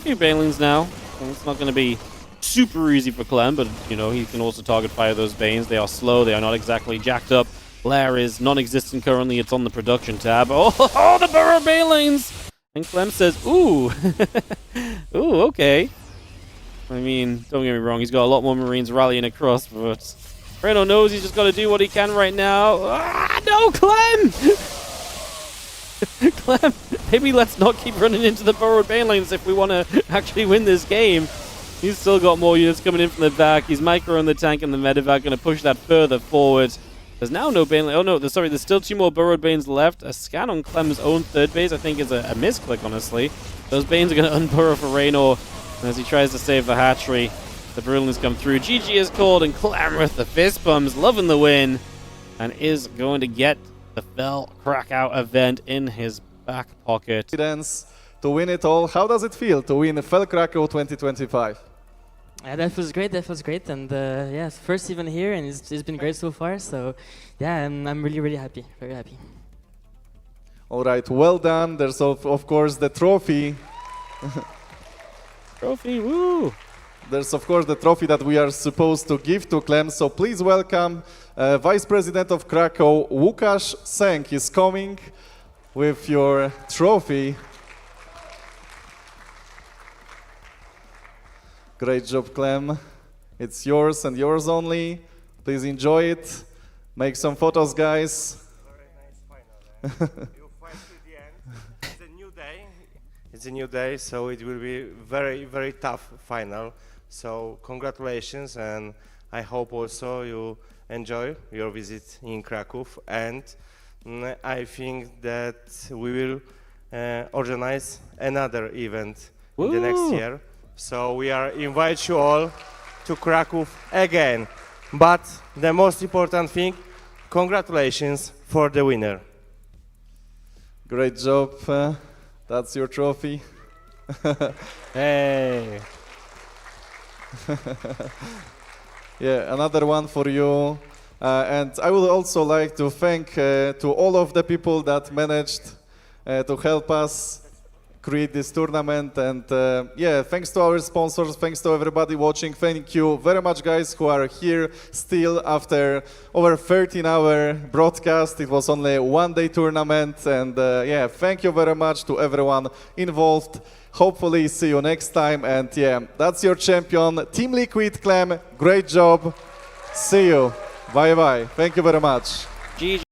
few Banelings now. It's not going to be super easy for Clem, but, he can also target fire those Banes. They are slow. They are not exactly jacked up. Lair is non-existent currently. It's on the production tab. Oh, the Burrow Banelings! And Clem says, ooh. Ooh, okay. I mean, don't get me wrong, he's got a lot more Marines rallying across, but Reynor knows he's just got to do what he can right now. Ah, no, Clem! Clem, maybe let's not keep running into the burrowed Banelings if we want to actually win this game. He's still got more units coming in from the back. He's micro on the tank and the Medevac, going to push that further forward. There's now no Baneling. Oh, no, there's still 2 more burrowed Banes left. A scan on Clem's own 3rd base, I think, is a misclick, honestly. Those Banes are going to unburrow for Reynor. As he tries to save the hatchery, the Brulings come through. GG is called, and Clem with the fist bumps, loving the win, and is going to get the FEL Krakow event in his back pocket. To win it all, how does it feel to win FEL Krakow 2025? Yeah, that feels great, and yeah, first even here, and it's been great so far. So yeah, I'm really, really happy, very happy. All right, well done. There's of course the trophy. Trophy, woo! There's of course the trophy that we are supposed to give to Clem, so please welcome Vice President of Krakow, Łukasz Sęk is coming with your trophy. Great job, Clem. It's yours and yours only. Please enjoy it. Make some photos, guys. Very nice final. You fight to the end. It's a new day. It's a new day, so it will be very, very tough final. So congratulations, and I hope also you enjoy your visit in Krakow. And I think that we will organize another event in the next year. So we are invite you all to Krakow again. But the most important thing, congratulations for the winner. Great job. That's your trophy. Hey. Yeah, another one for you. And I would also like to thank to all of the people that managed to help us create this tournament. And yeah, thanks to our sponsors, thanks to everybody watching. Thank you very much, guys, who are here still after over 13-hour broadcast. It was only a one-day tournament. And yeah, thank you very much to everyone involved. Hopefully see you next time. And yeah, that's your champion, Team Liquid. Clem, great job. See you. Bye-bye. Thank you very much. GG.